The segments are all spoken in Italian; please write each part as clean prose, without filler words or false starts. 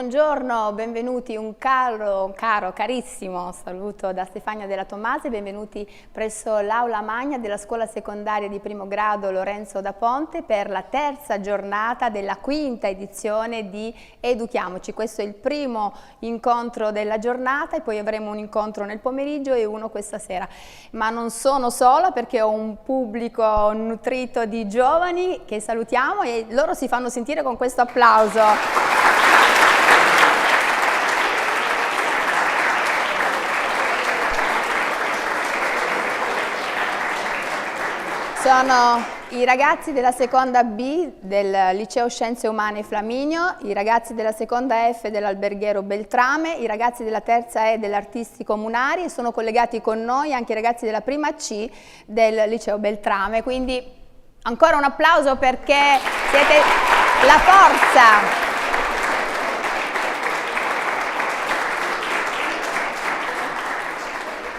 Buongiorno, benvenuti, un carissimo saluto da Stefania Della Tomasi, benvenuti presso l'Aula Magna della Scuola Secondaria di Primo Grado Lorenzo da Ponte per la terza giornata della quinta edizione di Educhiamoci. Questo è il primo incontro della giornata e poi avremo un incontro nel pomeriggio e uno questa sera. Ma non sono sola perché ho un pubblico nutrito di giovani che salutiamo e loro si fanno sentire con questo applauso. Sono i ragazzi della seconda B del Liceo Scienze Umane Flaminio, i ragazzi della seconda F dell'Alberghiero Beltrame, i ragazzi della terza E dell'Artistico Munari e sono collegati con noi anche i ragazzi della prima C del Liceo Beltrame. Quindi ancora un applauso perché siete la forza.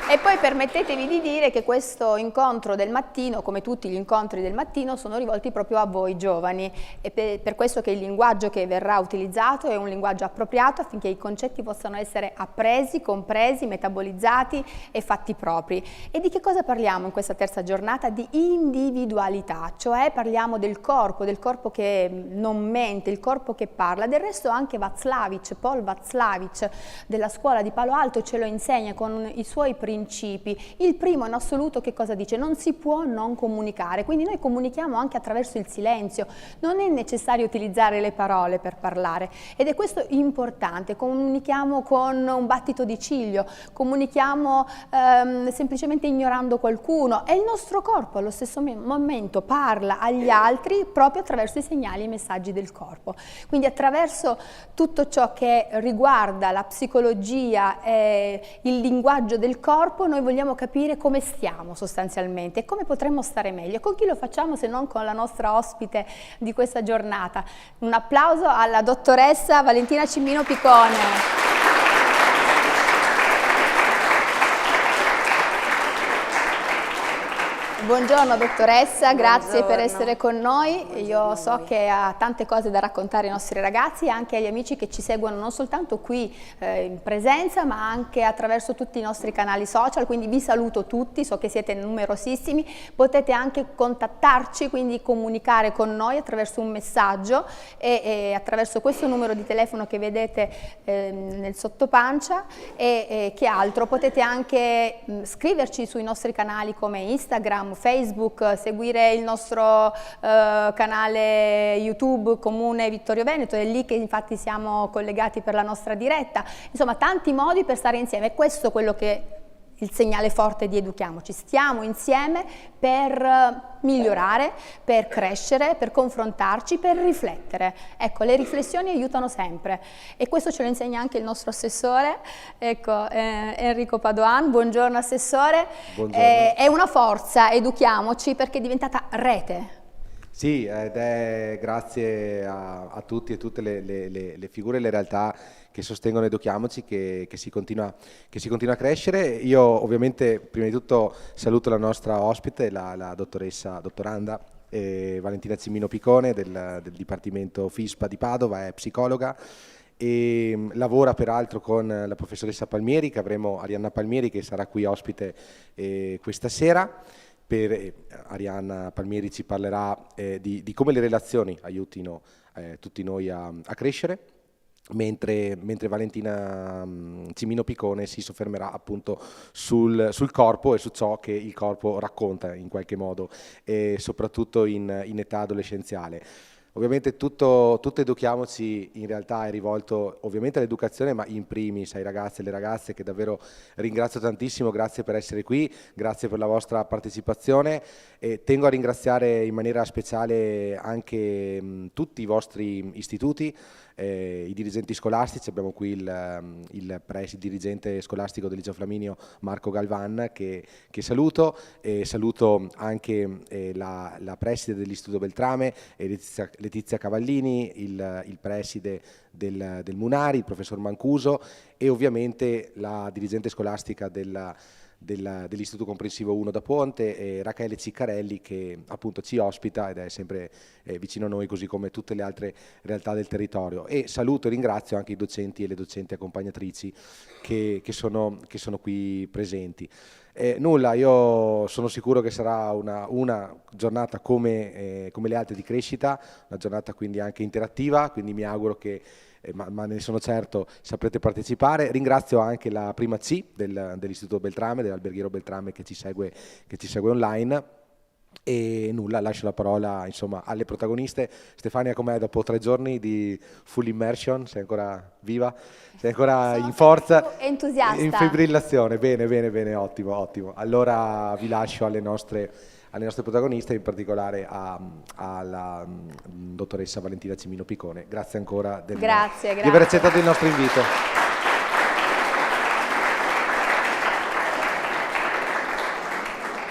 E poi permettetevi di dire che questo incontro del mattino, come tutti gli incontri del mattino, sono rivolti proprio a voi giovani e per questo che il linguaggio che verrà utilizzato è un linguaggio appropriato affinché i concetti possano essere appresi, compresi, metabolizzati e fatti propri. E di che cosa parliamo in questa terza giornata? Di individualità, cioè parliamo del corpo che non mente, il corpo che parla. Del resto anche Paul Václavic della scuola di Palo Alto ce lo insegna con i suoi principi. Il primo in assoluto che cosa dice? Non si può non comunicare, quindi noi comunichiamo anche attraverso il silenzio, non è necessario utilizzare le parole per parlare ed è questo importante, comunichiamo con un battito di ciglio, comunichiamo semplicemente ignorando qualcuno e il nostro corpo allo stesso momento parla agli altri proprio attraverso i segnali e i messaggi del corpo. Quindi attraverso tutto ciò che riguarda la psicologia e il linguaggio del corpo noi vogliamo capire come stiamo sostanzialmente e come potremmo stare meglio. Con chi lo facciamo se non con la nostra ospite di questa giornata? Un applauso alla dottoressa Valentina Cimino Picone. Buongiorno dottoressa, grazie per essere con noi. Io so che ha tante cose da raccontare ai nostri ragazzi e anche agli amici che ci seguono non soltanto qui in presenza ma anche attraverso tutti i nostri canali social, quindi vi saluto tutti, so che siete numerosissimi, potete anche contattarci, quindi comunicare con noi attraverso un messaggio e attraverso questo numero di telefono che vedete nel sottopancia e che altro, potete anche scriverci sui nostri canali come Instagram, Facebook, seguire il nostro canale YouTube Comune Vittorio Veneto, è lì che infatti siamo collegati per la nostra diretta, insomma tanti modi per stare insieme, è questo quello che il segnale forte di Educhiamoci, stiamo insieme per migliorare, per crescere, per confrontarci, per riflettere. Ecco, le riflessioni aiutano sempre e questo ce lo insegna anche il nostro assessore, ecco, Enrico Padoan. Buongiorno assessore. Buongiorno. È una forza Educhiamoci perché è diventata rete. Sì, ed è grazie a tutti e tutte le figure e le realtà che sostengono Educhiamoci che si continua a crescere. Io ovviamente prima di tutto saluto la nostra ospite, la dottoranda Valentina Cimino Picone del Dipartimento FISPA di Padova, è psicologa e lavora peraltro con la professoressa Palmieri, che avremo Arianna Palmieri che sarà qui ospite questa sera. Arianna Palmieri ci parlerà di come le relazioni aiutino tutti noi a crescere, mentre Valentina Cimino Picone si soffermerà appunto sul corpo e su ciò che il corpo racconta in qualche modo, e soprattutto in età adolescenziale. Ovviamente tutto Educhiamoci in realtà è rivolto ovviamente all'educazione, ma in primis ai ragazzi e alle ragazze, che davvero ringrazio tantissimo, grazie per essere qui, grazie per la vostra partecipazione e tengo a ringraziare in maniera speciale anche tutti i vostri istituti, i dirigenti scolastici. Abbiamo qui il dirigente scolastico del Liceo Flaminio Marco Galvan che saluto, e saluto anche la preside dell'Istituto Beltrame Letizia Cavallini, il preside del Munari, il professor Mancuso, e ovviamente la dirigente scolastica del dell'Istituto Comprensivo 1 da Ponte, e Rachele Ciccarelli, che appunto ci ospita ed è sempre vicino a noi, così come tutte le altre realtà del territorio. E saluto e ringrazio anche i docenti e le docenti accompagnatrici che sono qui presenti. Nulla, io sono sicuro che sarà una giornata come le altre di crescita, una giornata quindi anche interattiva, quindi mi auguro che, ma ne sono certo, saprete partecipare. Ringrazio anche la prima C dell'Istituto Beltrame, dell'Alberghiero Beltrame, che ci segue online. E nulla, lascio la parola insomma alle protagoniste. Stefania, com'è dopo 3 giorni di full immersion? Sei ancora viva? Sei ancora in forza? Entusiasta. In fibrillazione, bene, ottimo. Allora vi lascio alle nostre protagoniste, in particolare alla dottoressa Valentina Cimino Picone. Grazie ancora di aver accettato il nostro invito.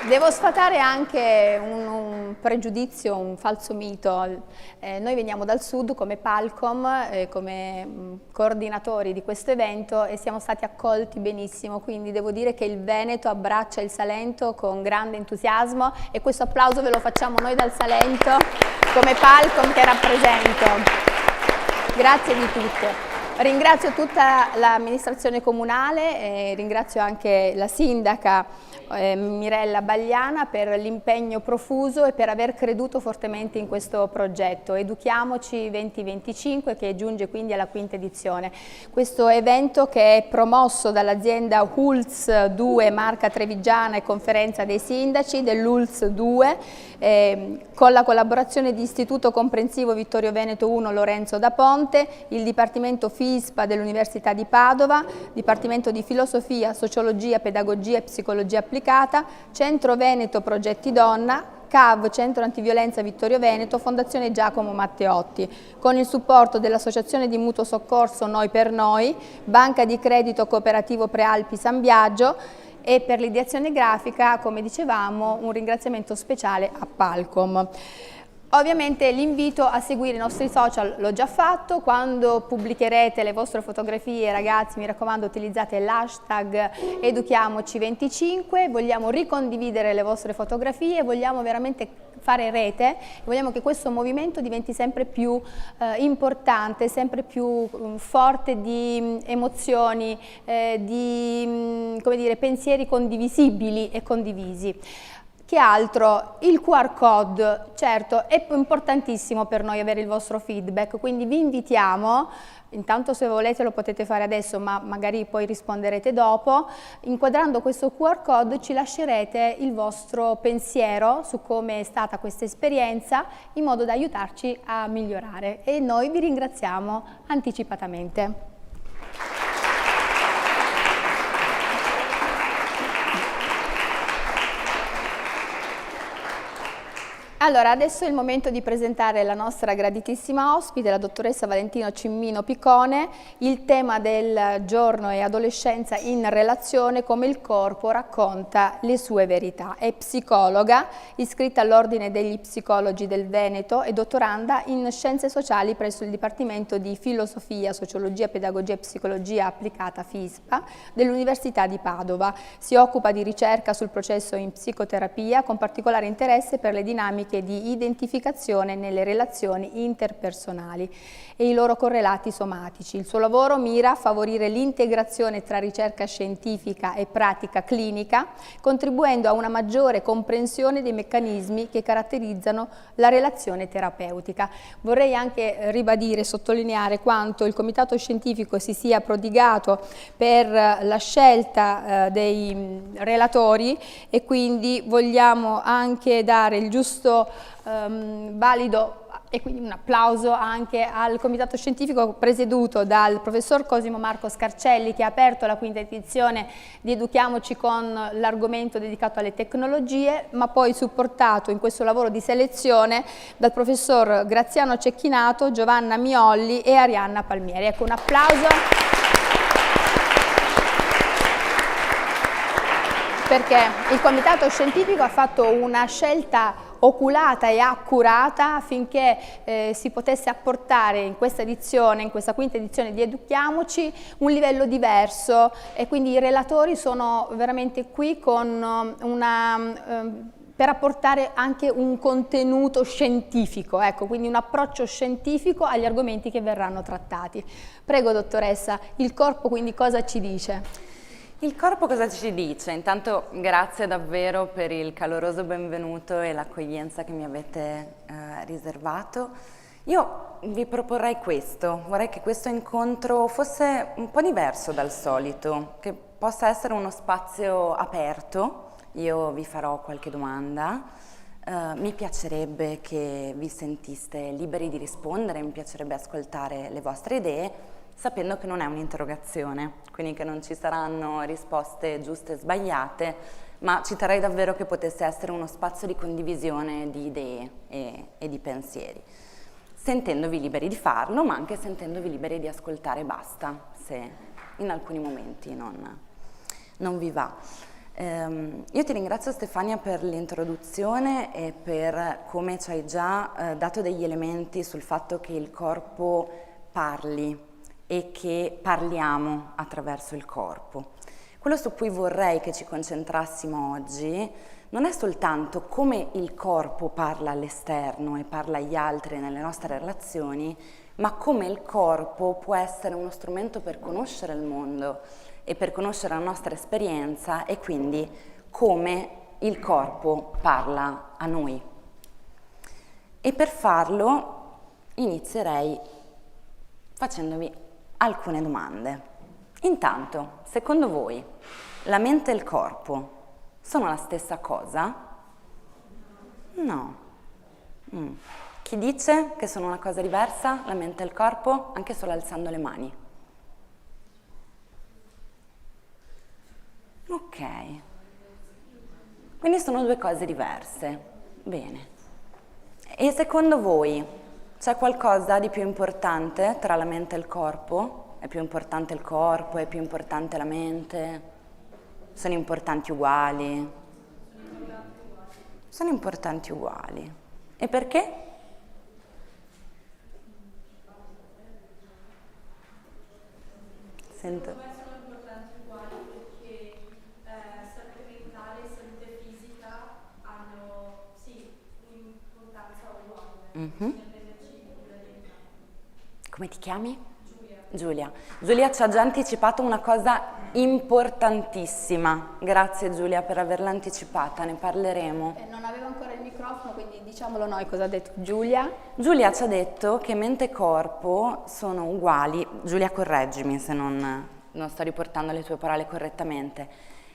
Devo sfatare anche un pregiudizio, un falso mito. Noi veniamo dal sud come Palcom, come coordinatori di questo evento, e siamo stati accolti benissimo, quindi devo dire che il Veneto abbraccia il Salento con grande entusiasmo, e questo applauso ve lo facciamo noi dal Salento come Palcom che rappresento. Grazie di tutto. Ringrazio tutta l'amministrazione comunale, ringrazio anche la sindaca Mirella Bagliana per l'impegno profuso e per aver creduto fortemente in questo progetto Educhiamoci 2025, che giunge quindi alla 5ª edizione. Questo evento, che è promosso dall'azienda ULS 2 Marca Trevigiana e Conferenza dei Sindaci dell'ULS 2, con la collaborazione di Istituto Comprensivo Vittorio Veneto 1 Lorenzo da Ponte, il Dipartimento FISPA dell'Università di Padova, Dipartimento di Filosofia, Sociologia, Pedagogia e Psicologia Applicata, Centro Veneto Progetti Donna, CAV, Centro Antiviolenza Vittorio Veneto, Fondazione Giacomo Matteotti, con il supporto dell'Associazione di Mutuo Soccorso Noi per Noi, Banca di Credito Cooperativo Prealpi San Biagio, e per l'ideazione grafica, come dicevamo, un ringraziamento speciale a Palcom. Ovviamente l'invito a seguire i nostri social l'ho già fatto. Quando pubblicherete le vostre fotografie, ragazzi, mi raccomando, utilizzate l'hashtag Educhiamoci25, vogliamo ricondividere le vostre fotografie, vogliamo veramente fare rete, vogliamo che questo movimento diventi sempre più importante, sempre più forte di emozioni, di come dire, pensieri condivisibili e condivisi. Che altro? Il QR code, certo, è importantissimo per noi avere il vostro feedback, quindi vi invitiamo, intanto se volete lo potete fare adesso, ma magari poi risponderete dopo, inquadrando questo QR code ci lascerete il vostro pensiero su come è stata questa esperienza, in modo da aiutarci a migliorare, e noi vi ringraziamo anticipatamente. Allora, adesso è il momento di presentare la nostra graditissima ospite, la dottoressa Valentina Cimino Picone. Il tema del giorno è adolescenza in relazione, come il corpo racconta le sue verità. È psicologa, iscritta all'Ordine degli Psicologi del Veneto e dottoranda in Scienze Sociali presso il Dipartimento di Filosofia, Sociologia, Pedagogia e Psicologia Applicata FISPA dell'Università di Padova. Si occupa di ricerca sul processo in psicoterapia, con particolare interesse per le dinamiche di identificazione nelle relazioni interpersonali e i loro correlati somatici. Il suo lavoro mira a favorire l'integrazione tra ricerca scientifica e pratica clinica, contribuendo a una maggiore comprensione dei meccanismi che caratterizzano la relazione terapeutica. Vorrei anche ribadire e sottolineare quanto il Comitato Scientifico si sia prodigato per la scelta dei relatori, e quindi vogliamo anche dare il giusto valido e quindi un applauso anche al Comitato Scientifico presieduto dal professor Cosimo Marco Scarcelli, che ha aperto la 5ª edizione di Educhiamoci con l'argomento dedicato alle tecnologie, ma poi supportato in questo lavoro di selezione dal professor Graziano Cecchinato, Giovanna Miolli e Arianna Palmieri. Ecco, un applauso perché il Comitato Scientifico ha fatto una scelta oculata e accurata affinché si potesse apportare in questa edizione, in questa quinta edizione di Educhiamoci, un livello diverso, e quindi i relatori sono veramente qui con per apportare anche un contenuto scientifico, ecco, quindi un approccio scientifico agli argomenti che verranno trattati. Prego dottoressa, il corpo quindi cosa ci dice? Il corpo cosa ci dice? Intanto grazie davvero per il caloroso benvenuto e l'accoglienza che mi avete riservato. Io vi proporrei questo, vorrei che questo incontro fosse un po' diverso dal solito, che possa essere uno spazio aperto. Io vi farò qualche domanda, mi piacerebbe che vi sentiste liberi di rispondere, mi piacerebbe ascoltare le vostre idee, sapendo che non è un'interrogazione, quindi che non ci saranno risposte giuste e sbagliate, ma ci terrei davvero che potesse essere uno spazio di condivisione di idee e di pensieri, sentendovi liberi di farlo, ma anche sentendovi liberi di ascoltare e basta, se in alcuni momenti non vi va. Io ti ringrazio Stefania per l'introduzione e per come ci hai già dato degli elementi sul fatto che il corpo parli e che parliamo attraverso il corpo. Quello su cui vorrei che ci concentrassimo oggi non è soltanto come il corpo parla all'esterno e parla agli altri nelle nostre relazioni, ma come il corpo può essere uno strumento per conoscere il mondo e per conoscere la nostra esperienza, e quindi come il corpo parla a noi. E per farlo inizierei facendovi alcune domande. Intanto, secondo voi, la mente e il corpo sono la stessa cosa? No. Chi dice che sono una cosa diversa, la mente e il corpo, anche solo alzando le mani? Ok, quindi sono due cose diverse. Bene. E secondo voi c'è qualcosa di più importante tra la mente e il corpo? È più importante il corpo? È più importante la mente? Sono importanti uguali? Sono importanti uguali. E perché? Sento. Come ti chiami? Giulia. Giulia ci ha già anticipato una cosa importantissima. Grazie Giulia per averla anticipata, ne parleremo. Non avevo ancora il microfono, quindi diciamolo noi cosa ha detto Giulia. Giulia ci ha detto che mente e corpo sono uguali. Giulia, correggimi se non sto riportando le tue parole correttamente.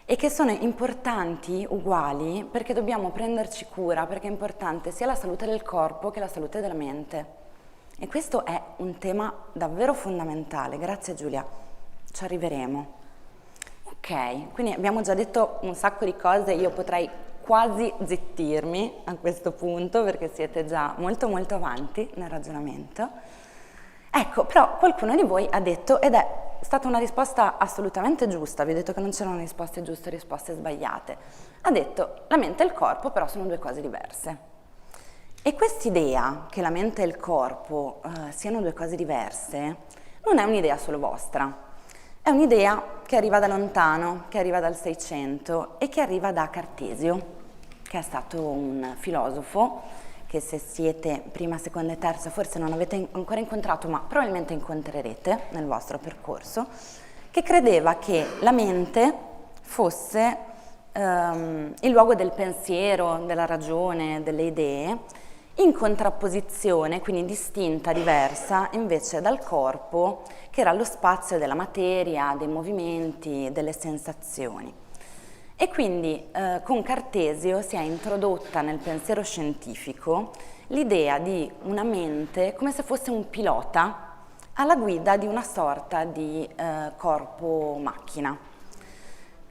E che sono importanti, uguali, perché dobbiamo prenderci cura, perché è importante sia la salute del corpo che la salute della mente. E questo è un tema davvero fondamentale. Grazie Giulia, ci arriveremo. Ok, quindi abbiamo già detto un sacco di cose, io potrei quasi zittirmi a questo punto perché siete già molto molto avanti nel ragionamento. Ecco, però qualcuno di voi ha detto, ed è stata una risposta assolutamente giusta, vi ho detto che non c'erano risposte giuste e risposte sbagliate, ha detto la mente e il corpo però sono due cose diverse. E quest'idea che la mente e il corpo siano due cose diverse non è un'idea solo vostra, è un'idea che arriva da lontano, che arriva dal 600 e che arriva da Cartesio, che è stato un filosofo che se siete prima, seconda e terza forse non avete ancora incontrato, ma probabilmente incontrerete nel vostro percorso, che credeva che la mente fosse il luogo del pensiero, della ragione, delle idee, in contrapposizione, quindi distinta, diversa, invece dal corpo, che era lo spazio della materia, dei movimenti, delle sensazioni. E quindi con Cartesio si è introdotta nel pensiero scientifico l'idea di una mente come se fosse un pilota alla guida di una sorta di corpo-macchina.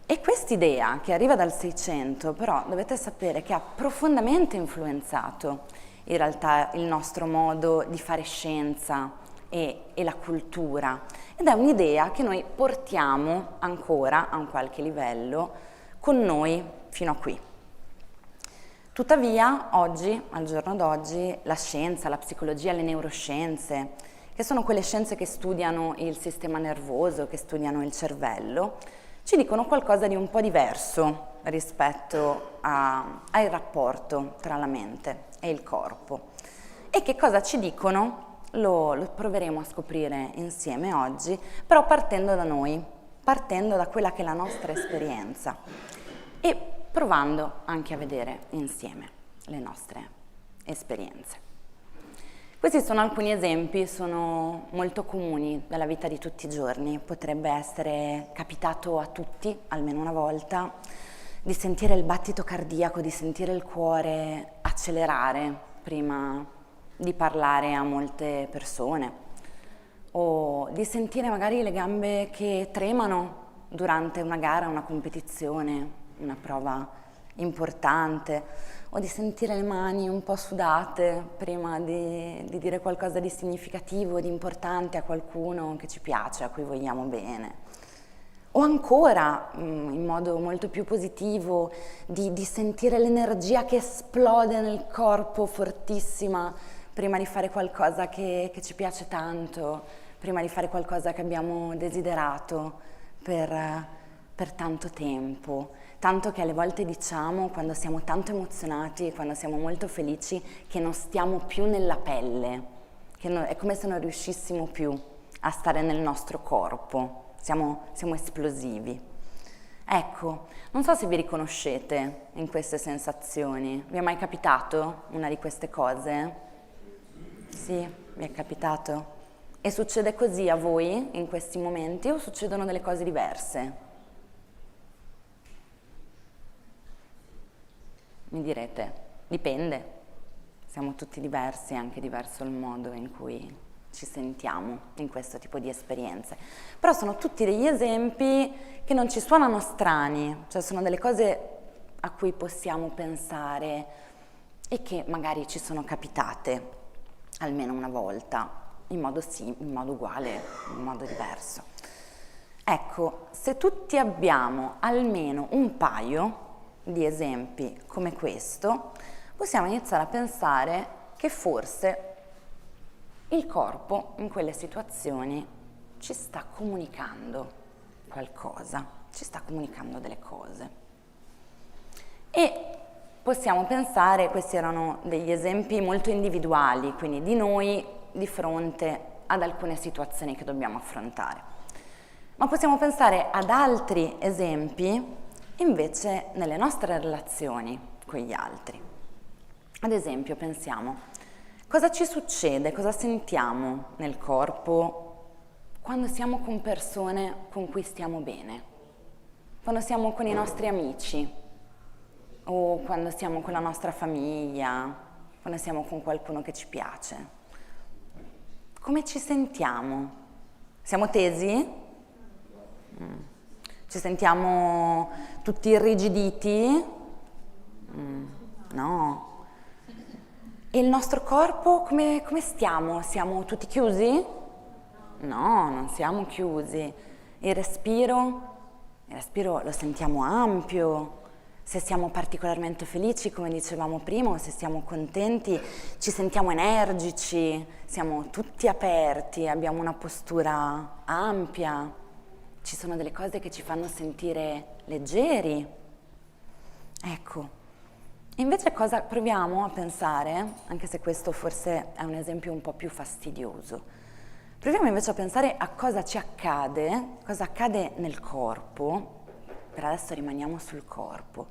E quest'idea, che arriva dal 600, però dovete sapere che ha profondamente influenzato in realtà il nostro modo di fare scienza e la cultura, ed è un'idea che noi portiamo ancora a un qualche livello con noi fino a qui. Tuttavia, oggi, al giorno d'oggi, la scienza, la psicologia, le neuroscienze, che sono quelle scienze che studiano il sistema nervoso, che studiano il cervello, ci dicono qualcosa di un po' diverso rispetto al rapporto tra la mente e il corpo. E che cosa ci dicono? Lo proveremo a scoprire insieme oggi, però partendo da noi, partendo da quella che è la nostra esperienza e provando anche a vedere insieme le nostre esperienze. Questi sono alcuni esempi, sono molto comuni della vita di tutti i giorni. Potrebbe essere capitato a tutti, almeno una volta, di sentire il battito cardiaco, di sentire il cuore accelerare prima di parlare a molte persone, o di sentire magari le gambe che tremano durante una gara, una competizione, una prova importante, o di sentire le mani un po' sudate prima di dire qualcosa di significativo, di importante a qualcuno che ci piace, a cui vogliamo bene. O ancora, in modo molto più positivo, di sentire l'energia che esplode nel corpo fortissima prima di fare qualcosa che ci piace tanto, prima di fare qualcosa che abbiamo desiderato per tanto tempo. Tanto che alle volte diciamo, quando siamo tanto emozionati, quando siamo molto felici, che non stiamo più nella pelle, è come se non riuscissimo più a stare nel nostro corpo, siamo esplosivi. Ecco, non so se vi riconoscete in queste sensazioni. Vi è mai capitato una di queste cose? Sì, vi è capitato? E succede così a voi in questi momenti o succedono delle cose diverse? Mi direte, dipende, siamo tutti diversi, è anche diverso il modo in cui ci sentiamo in questo tipo di esperienze. Però sono tutti degli esempi che non ci suonano strani, cioè sono delle cose a cui possiamo pensare e che magari ci sono capitate almeno una volta, in modo uguale, in modo diverso. Ecco, se tutti abbiamo almeno un paio di esempi come questo, possiamo iniziare a pensare che forse il corpo in quelle situazioni ci sta comunicando qualcosa, ci sta comunicando delle cose. E possiamo pensare, questi erano degli esempi molto individuali, quindi di noi di fronte ad alcune situazioni che dobbiamo affrontare. Ma possiamo pensare ad altri esempi invece nelle nostre relazioni con gli altri. Ad esempio, pensiamo, cosa ci succede, cosa sentiamo nel corpo quando siamo con persone con cui stiamo bene, quando siamo con i nostri amici o quando siamo con la nostra famiglia, quando siamo con qualcuno che ci piace. Come ci sentiamo? Siamo tesi? Ci sentiamo tutti irrigiditi? No. E il nostro corpo come stiamo? Siamo tutti chiusi? No, non siamo chiusi. Il respiro lo sentiamo ampio. Se siamo particolarmente felici, come dicevamo prima, o se siamo contenti, ci sentiamo energici, siamo tutti aperti, abbiamo una postura ampia. Ci sono delle cose che ci fanno sentire leggeri. Ecco, invece cosa proviamo a pensare, anche se questo forse è un esempio un po' più fastidioso, proviamo invece a pensare a cosa ci accade, cosa accade nel corpo, per adesso rimaniamo sul corpo,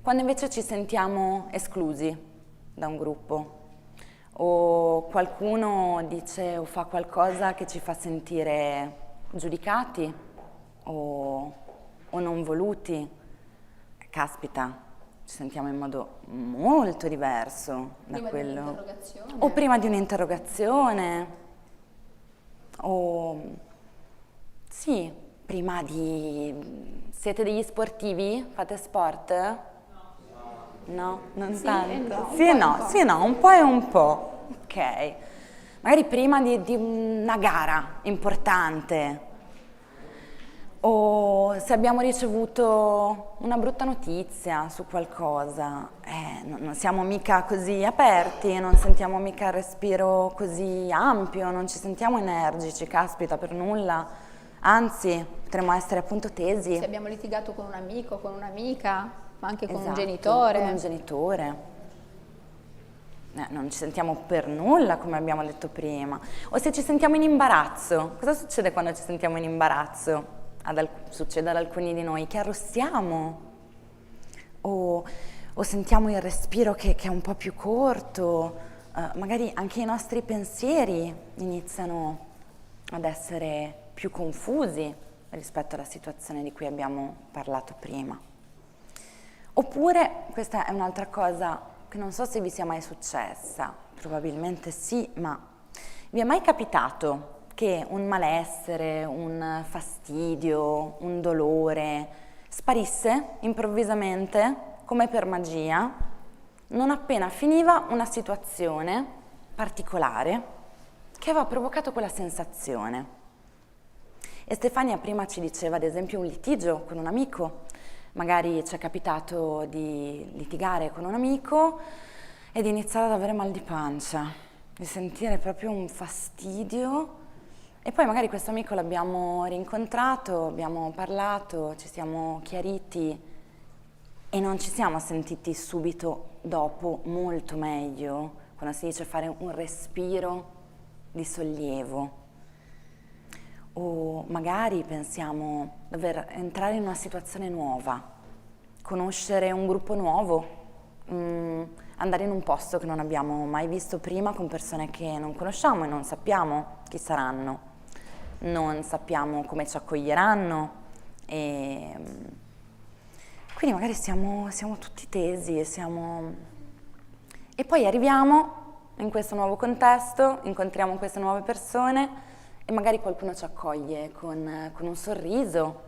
quando invece ci sentiamo esclusi da un gruppo, o qualcuno dice o fa qualcosa che ci fa sentire giudicati, o non voluti. Caspita, ci sentiamo in modo molto diverso da quello. O prima di un'interrogazione, o sì, prima di... Siete degli sportivi? Fate sport? No, non sì tanto. No, sì e no, sì e no, un po' e un po'. Ok. Magari prima di una gara importante. O se abbiamo ricevuto una brutta notizia su qualcosa, non siamo mica così aperti, non sentiamo mica il respiro così ampio, non ci sentiamo energici, caspita, per nulla. Anzi, potremmo essere appunto tesi. Se abbiamo litigato con un amico, con un'amica, ma anche con un Esatto, genitore. con un genitore. Non ci sentiamo per nulla, come abbiamo detto prima. O se ci sentiamo in imbarazzo. Cosa succede quando ci sentiamo in imbarazzo? Succede ad alcuni di noi che arrossiamo o sentiamo il respiro che è un po' più corto, magari anche i nostri pensieri iniziano ad essere più confusi rispetto alla situazione di cui abbiamo parlato prima. Oppure, questa è un'altra cosa che non so se vi sia mai successa, probabilmente sì, ma vi è mai capitato che un malessere, un fastidio, un dolore sparisse improvvisamente, come per magia, non appena finiva una situazione particolare che aveva provocato quella sensazione? E Stefania prima ci diceva ad esempio un litigio con un amico, magari ci è capitato di litigare con un amico e di iniziare ad avere mal di pancia, di sentire proprio un fastidio. E poi magari questo amico l'abbiamo rincontrato, abbiamo parlato, ci siamo chiariti e non ci siamo sentiti subito dopo molto meglio, quando si dice fare un respiro di sollievo. O magari pensiamo di dover entrare in una situazione nuova, conoscere un gruppo nuovo, andare in un posto che non abbiamo mai visto prima con persone che non conosciamo e non sappiamo chi saranno. Non sappiamo come ci accoglieranno e quindi magari siamo tutti tesi e poi arriviamo in questo nuovo contesto, incontriamo queste nuove persone e magari qualcuno ci accoglie con un sorriso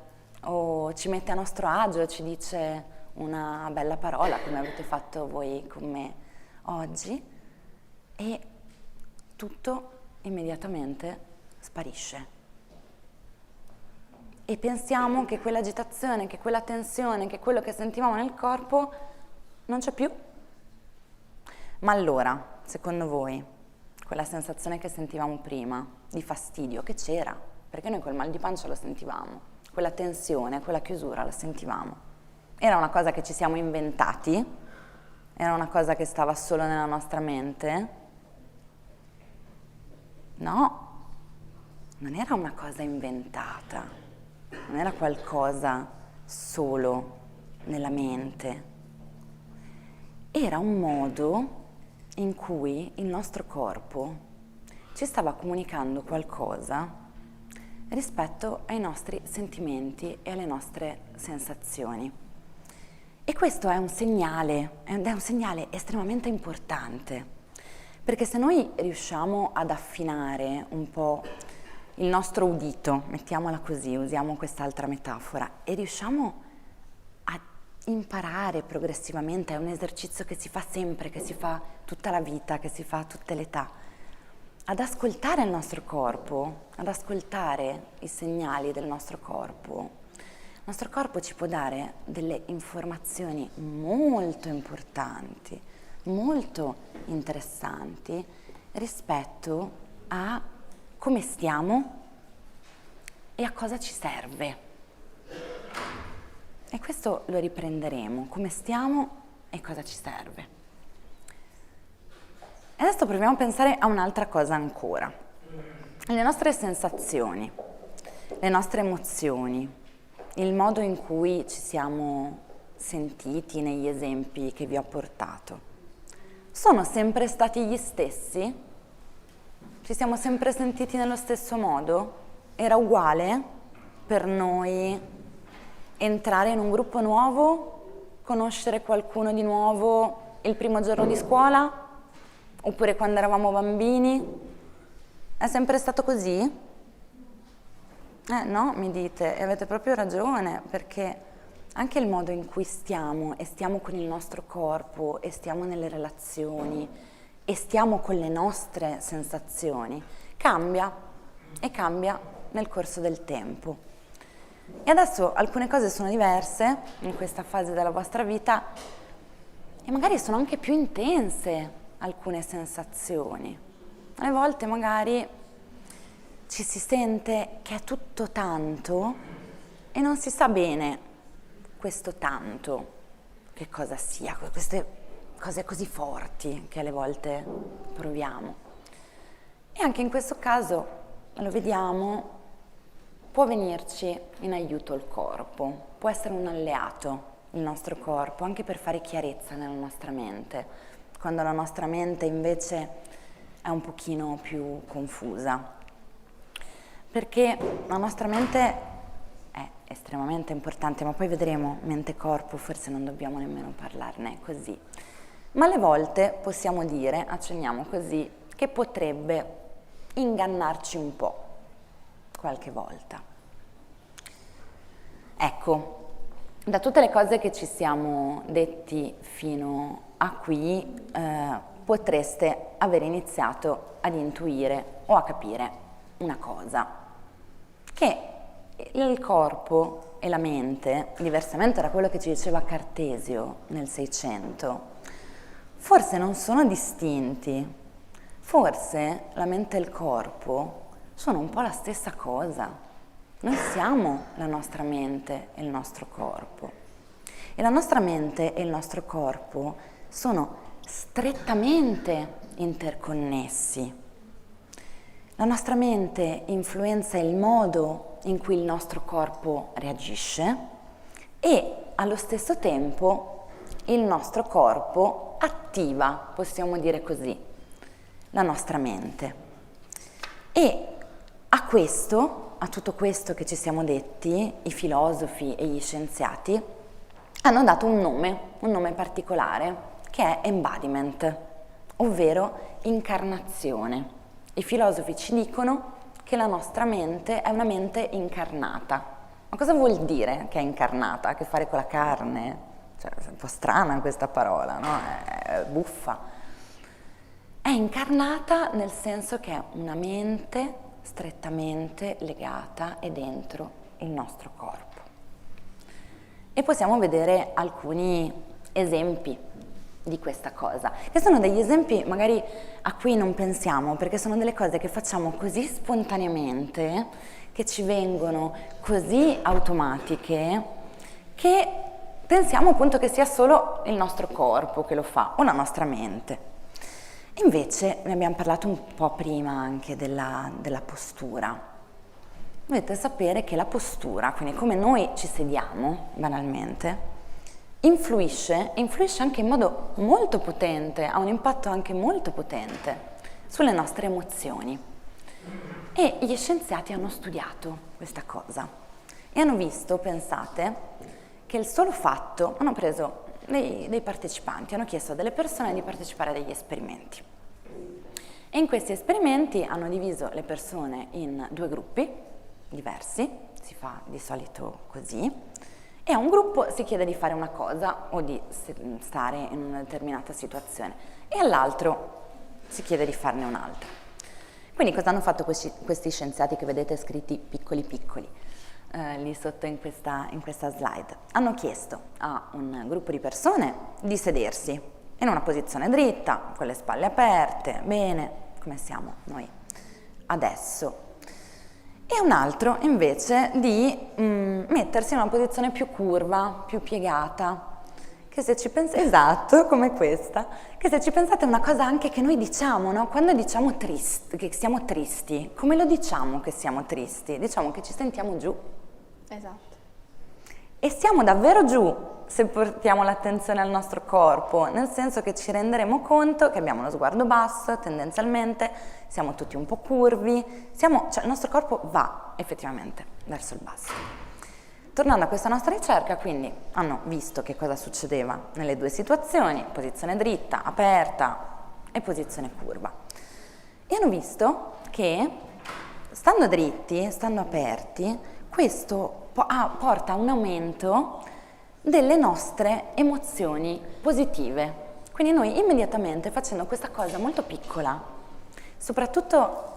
o ci mette a nostro agio, ci dice una bella parola come avete fatto voi con me oggi e tutto immediatamente sparisce. E pensiamo che quell'agitazione, che quella tensione, che quello che sentivamo nel corpo non c'è più. Ma allora, secondo voi, quella sensazione che sentivamo prima, di fastidio, che c'era? Perché noi quel mal di pancia lo sentivamo, quella tensione, quella chiusura la sentivamo. Era una cosa che ci siamo inventati? Era una cosa che stava solo nella nostra mente? No, non era una cosa inventata. Non era qualcosa solo nella mente, era un modo in cui il nostro corpo ci stava comunicando qualcosa rispetto ai nostri sentimenti e alle nostre sensazioni. E questo è un segnale, ed è un segnale estremamente importante, perché se noi riusciamo ad affinare un po' il nostro udito, mettiamola così, usiamo quest'altra metafora, e riusciamo a imparare progressivamente, è un esercizio che si fa sempre, che si fa tutta la vita, che si fa a tutte le età, ad ascoltare il nostro corpo, ad ascoltare i segnali del nostro corpo. Il nostro corpo ci può dare delle informazioni molto importanti, molto interessanti rispetto a come stiamo e a cosa ci serve. E questo lo riprenderemo, come stiamo e cosa ci serve. E adesso proviamo a pensare a un'altra cosa ancora. Le nostre sensazioni, le nostre emozioni, il modo in cui ci siamo sentiti negli esempi che vi ho portato, sono sempre stati gli stessi? Ci siamo sempre sentiti nello stesso modo? Era uguale per noi entrare in un gruppo nuovo, conoscere qualcuno di nuovo il primo giorno di scuola? Oppure quando eravamo bambini? È sempre stato così? No, mi dite, e avete proprio ragione, perché anche il modo in cui stiamo, e stiamo con il nostro corpo, e stiamo nelle relazioni, e stiamo con le nostre sensazioni, cambia, e cambia nel corso del tempo. E adesso alcune cose sono diverse in questa fase della vostra vita e magari sono anche più intense alcune sensazioni. Alle volte magari ci si sente che è tutto tanto e non si sa bene questo tanto che cosa sia, queste cose così forti che alle volte proviamo. E anche in questo caso, lo vediamo, può venirci in aiuto il corpo, può essere un alleato il nostro corpo, anche per fare chiarezza nella nostra mente, quando la nostra mente invece è un pochino più confusa. Perché la nostra mente è estremamente importante, ma poi vedremo mente-corpo, forse non dobbiamo nemmeno parlarne così. Ma alle volte possiamo dire, accenniamo così, che potrebbe ingannarci un po', qualche volta. Ecco, da tutte le cose che ci siamo detti fino a qui, potreste aver iniziato ad intuire o a capire una cosa, che il corpo e la mente, diversamente da quello che ci diceva Cartesio nel 600, forse non sono distinti. Forse la mente e il corpo sono un po' la stessa cosa. Noi siamo la nostra mente e il nostro corpo. E la nostra mente e il nostro corpo sono strettamente interconnessi. La nostra mente influenza il modo in cui il nostro corpo reagisce e allo stesso tempo il nostro corpo attiva, possiamo dire così, la nostra mente. E a tutto questo che ci siamo detti, i filosofi e gli scienziati hanno dato un nome particolare, che è embodiment, ovvero incarnazione. I filosofi ci dicono che la nostra mente è una mente incarnata. Ma cosa vuol dire che è incarnata? Ha a che fare con la carne? Cioè, è un po' strana questa parola, no? È buffa. È incarnata nel senso che è una mente strettamente legata e dentro il nostro corpo. E possiamo vedere alcuni esempi di questa cosa, che sono degli esempi magari a cui non pensiamo, perché sono delle cose che facciamo così spontaneamente, che ci vengono così automatiche, che pensiamo appunto che sia solo il nostro corpo che lo fa, o la nostra mente. Invece ne abbiamo parlato un po' prima anche della postura. Dovete sapere che la postura, quindi come noi ci sediamo banalmente, influisce anche in modo molto potente, ha un impatto anche molto potente sulle nostre emozioni. E gli scienziati hanno studiato questa cosa e hanno visto, pensate, che il solo fatto, hanno preso dei partecipanti, hanno chiesto a delle persone di partecipare a degli esperimenti. E in questi esperimenti hanno diviso le persone in 2 gruppi diversi, si fa di solito così, e a un gruppo si chiede di fare una cosa o di stare in una determinata situazione e all'altro si chiede di farne un'altra. Quindi cosa hanno fatto questi scienziati che vedete scritti piccoli piccoli lì sotto in questa slide? Hanno chiesto a un gruppo di persone di sedersi in una posizione dritta, con le spalle aperte, bene, come siamo noi adesso. E un altro invece di mettersi in una posizione più curva, più piegata, che se ci pensate, esatto, come questa, che se ci pensate è una cosa anche che noi diciamo, no? Quando diciamo che siamo tristi, come lo diciamo che siamo tristi? Diciamo che ci sentiamo giù. Esatto. E siamo davvero giù se portiamo l'attenzione al nostro corpo, nel senso che ci renderemo conto che abbiamo lo sguardo basso, tendenzialmente, siamo tutti un po' curvi, cioè il nostro corpo va effettivamente verso il basso. Tornando a questa nostra ricerca, quindi hanno visto che cosa succedeva nelle 2 situazioni, posizione dritta, aperta e posizione curva. E hanno visto che stando dritti, stando aperti, questo porta a un aumento delle nostre emozioni positive. Quindi noi immediatamente, facendo questa cosa molto piccola, soprattutto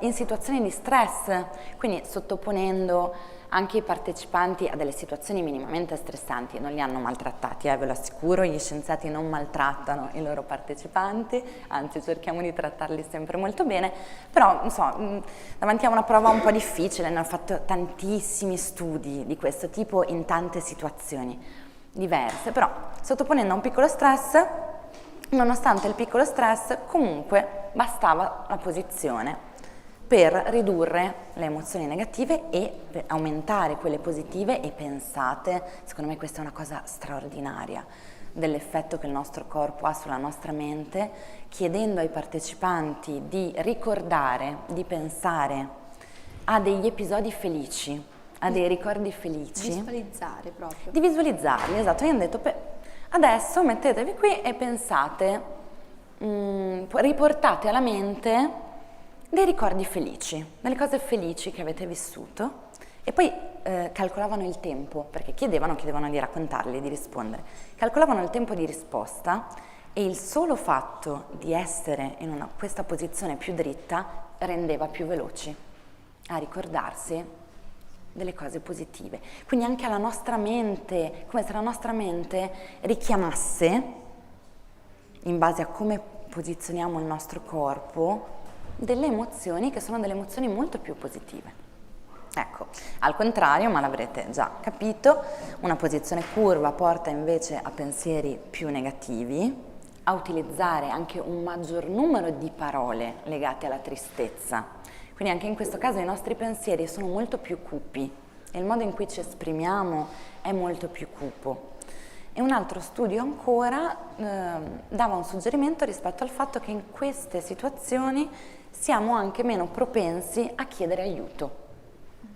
in situazioni di stress, quindi sottoponendo anche i partecipanti a delle situazioni minimamente stressanti. Non li hanno maltrattati, ve lo assicuro, gli scienziati non maltrattano i loro partecipanti, anzi cerchiamo di trattarli sempre molto bene, però non so, davanti a una prova un po' difficile, ne ho fatto tantissimi studi di questo tipo in tante situazioni diverse, però sottoponendo a un piccolo stress, nonostante il piccolo stress, comunque bastava la posizione per ridurre le emozioni negative e per aumentare quelle positive. E pensate, secondo me questa è una cosa straordinaria, dell'effetto che il nostro corpo ha sulla nostra mente, chiedendo ai partecipanti di ricordare, di pensare a degli episodi felici, a dei ricordi felici. Visualizzare proprio. Di visualizzarli, esatto. Io ho detto, adesso mettetevi qui e pensate, riportate alla mente dei ricordi felici, delle cose felici che avete vissuto, e poi calcolavano il tempo, perché chiedevano di raccontarli, di rispondere. Calcolavano il tempo di risposta e il solo fatto di essere in questa posizione più dritta rendeva più veloci a ricordarsi delle cose positive. Quindi anche alla nostra mente, come se la nostra mente richiamasse, in base a come posizioniamo il nostro corpo, delle emozioni che sono delle emozioni molto più positive. Ecco, al contrario, ma l'avrete già capito, una posizione curva porta invece a pensieri più negativi, a utilizzare anche un maggior numero di parole legate alla tristezza. Quindi anche in questo caso i nostri pensieri sono molto più cupi e il modo in cui ci esprimiamo è molto più cupo. E un altro studio ancora dava un suggerimento rispetto al fatto che in queste situazioni siamo anche meno propensi a chiedere aiuto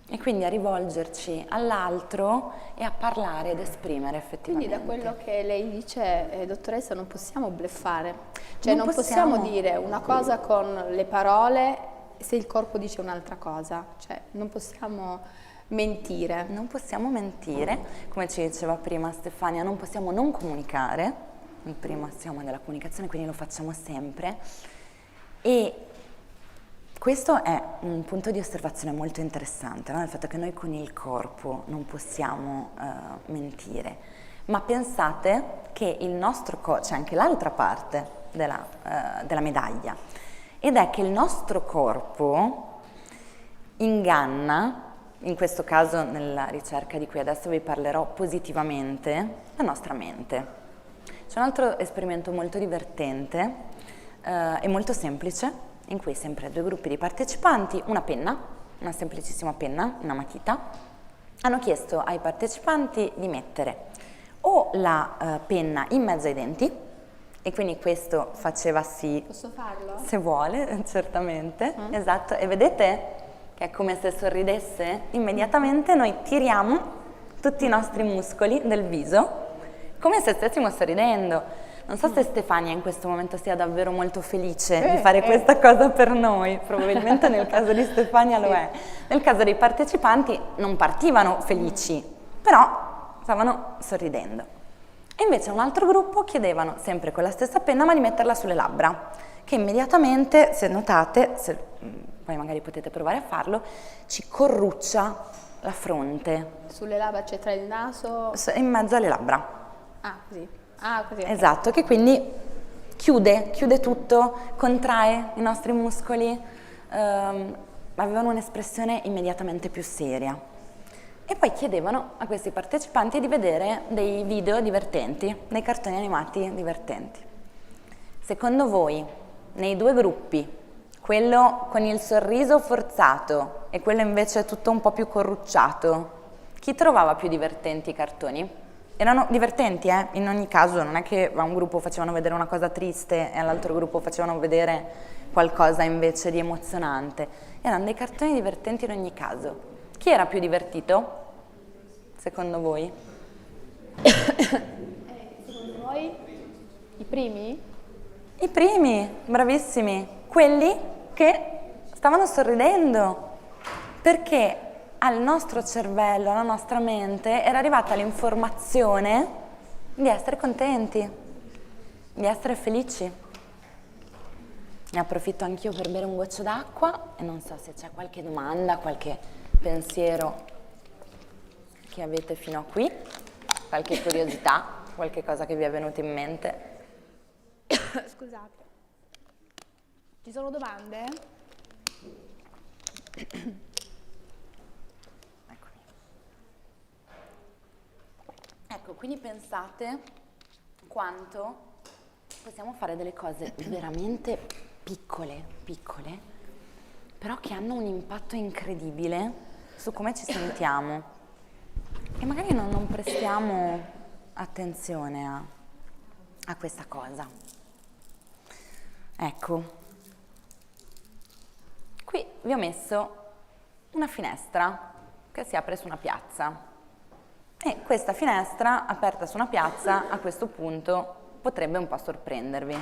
e quindi a rivolgerci all'altro e a parlare ed esprimere effettivamente. Quindi da quello che lei dice, dottoressa, non possiamo bluffare, cioè non possiamo dire una cosa con le parole se il corpo dice un'altra cosa, cioè non possiamo mentire. Non possiamo mentire, come ci diceva prima Stefania, non possiamo non comunicare, il primo assioma della comunicazione, quindi lo facciamo sempre. E questo è un punto di osservazione molto interessante, no? Il fatto che noi con il corpo non possiamo mentire, ma pensate che il nostro corpo, c'è anche l'altra parte della medaglia, ed è che il nostro corpo inganna, in questo caso nella ricerca di cui adesso vi parlerò, positivamente la nostra mente. C'è un altro esperimento molto divertente e molto semplice, in cui sempre due gruppi di partecipanti, una penna, una semplicissima penna, una matita, hanno chiesto ai partecipanti di mettere o la penna in mezzo ai denti, e quindi questo faceva sì. Posso farlo? Se vuole, certamente, esatto, e vedete che è come se sorridesse? Immediatamente noi tiriamo tutti i nostri muscoli del viso, come se stessimo sorridendo. Non so se Stefania in questo momento sia davvero molto felice di fare questa cosa per noi, probabilmente nel caso di Stefania lo è. Nel caso dei partecipanti non partivano felici, però stavano sorridendo. E invece a un altro gruppo chiedevano, sempre con la stessa penna, ma di metterla sulle labbra, che immediatamente, se notate, poi magari potete provare a farlo, ci corruccia la fronte. Sulle labbra, c'è tra il naso? In mezzo alle labbra. Ah, così. Ah, così. Okay. Esatto, che quindi chiude tutto, contrae i nostri muscoli, avevano un'espressione immediatamente più seria. E poi chiedevano a questi partecipanti di vedere dei video divertenti, dei cartoni animati divertenti. Secondo voi, nei due gruppi, quello con il sorriso forzato e quello invece tutto un po' più corrucciato, chi trovava più divertenti i cartoni? Erano divertenti, in ogni caso, non è che a un gruppo facevano vedere una cosa triste e all'altro gruppo facevano vedere qualcosa invece di emozionante. Erano dei cartoni divertenti in ogni caso. Chi era più divertito, secondo voi? Secondo voi i primi? I primi, bravissimi, quelli che stavano sorridendo, perché al nostro cervello, alla nostra mente, era arrivata l'informazione di essere contenti, di essere felici. Ne approfitto anch'io per bere un goccio d'acqua e non so se c'è qualche domanda, qualche pensiero che avete fino a qui, qualche curiosità, qualche cosa che vi è venuta in mente. Scusate, ci sono domande? Ecco, quindi pensate quanto possiamo fare delle cose veramente piccole, però che hanno un impatto incredibile su come ci sentiamo e magari non prestiamo attenzione a questa cosa. Ecco, qui vi ho messo una finestra che si apre su una piazza. E questa finestra aperta su una piazza a questo punto potrebbe un po' sorprendervi,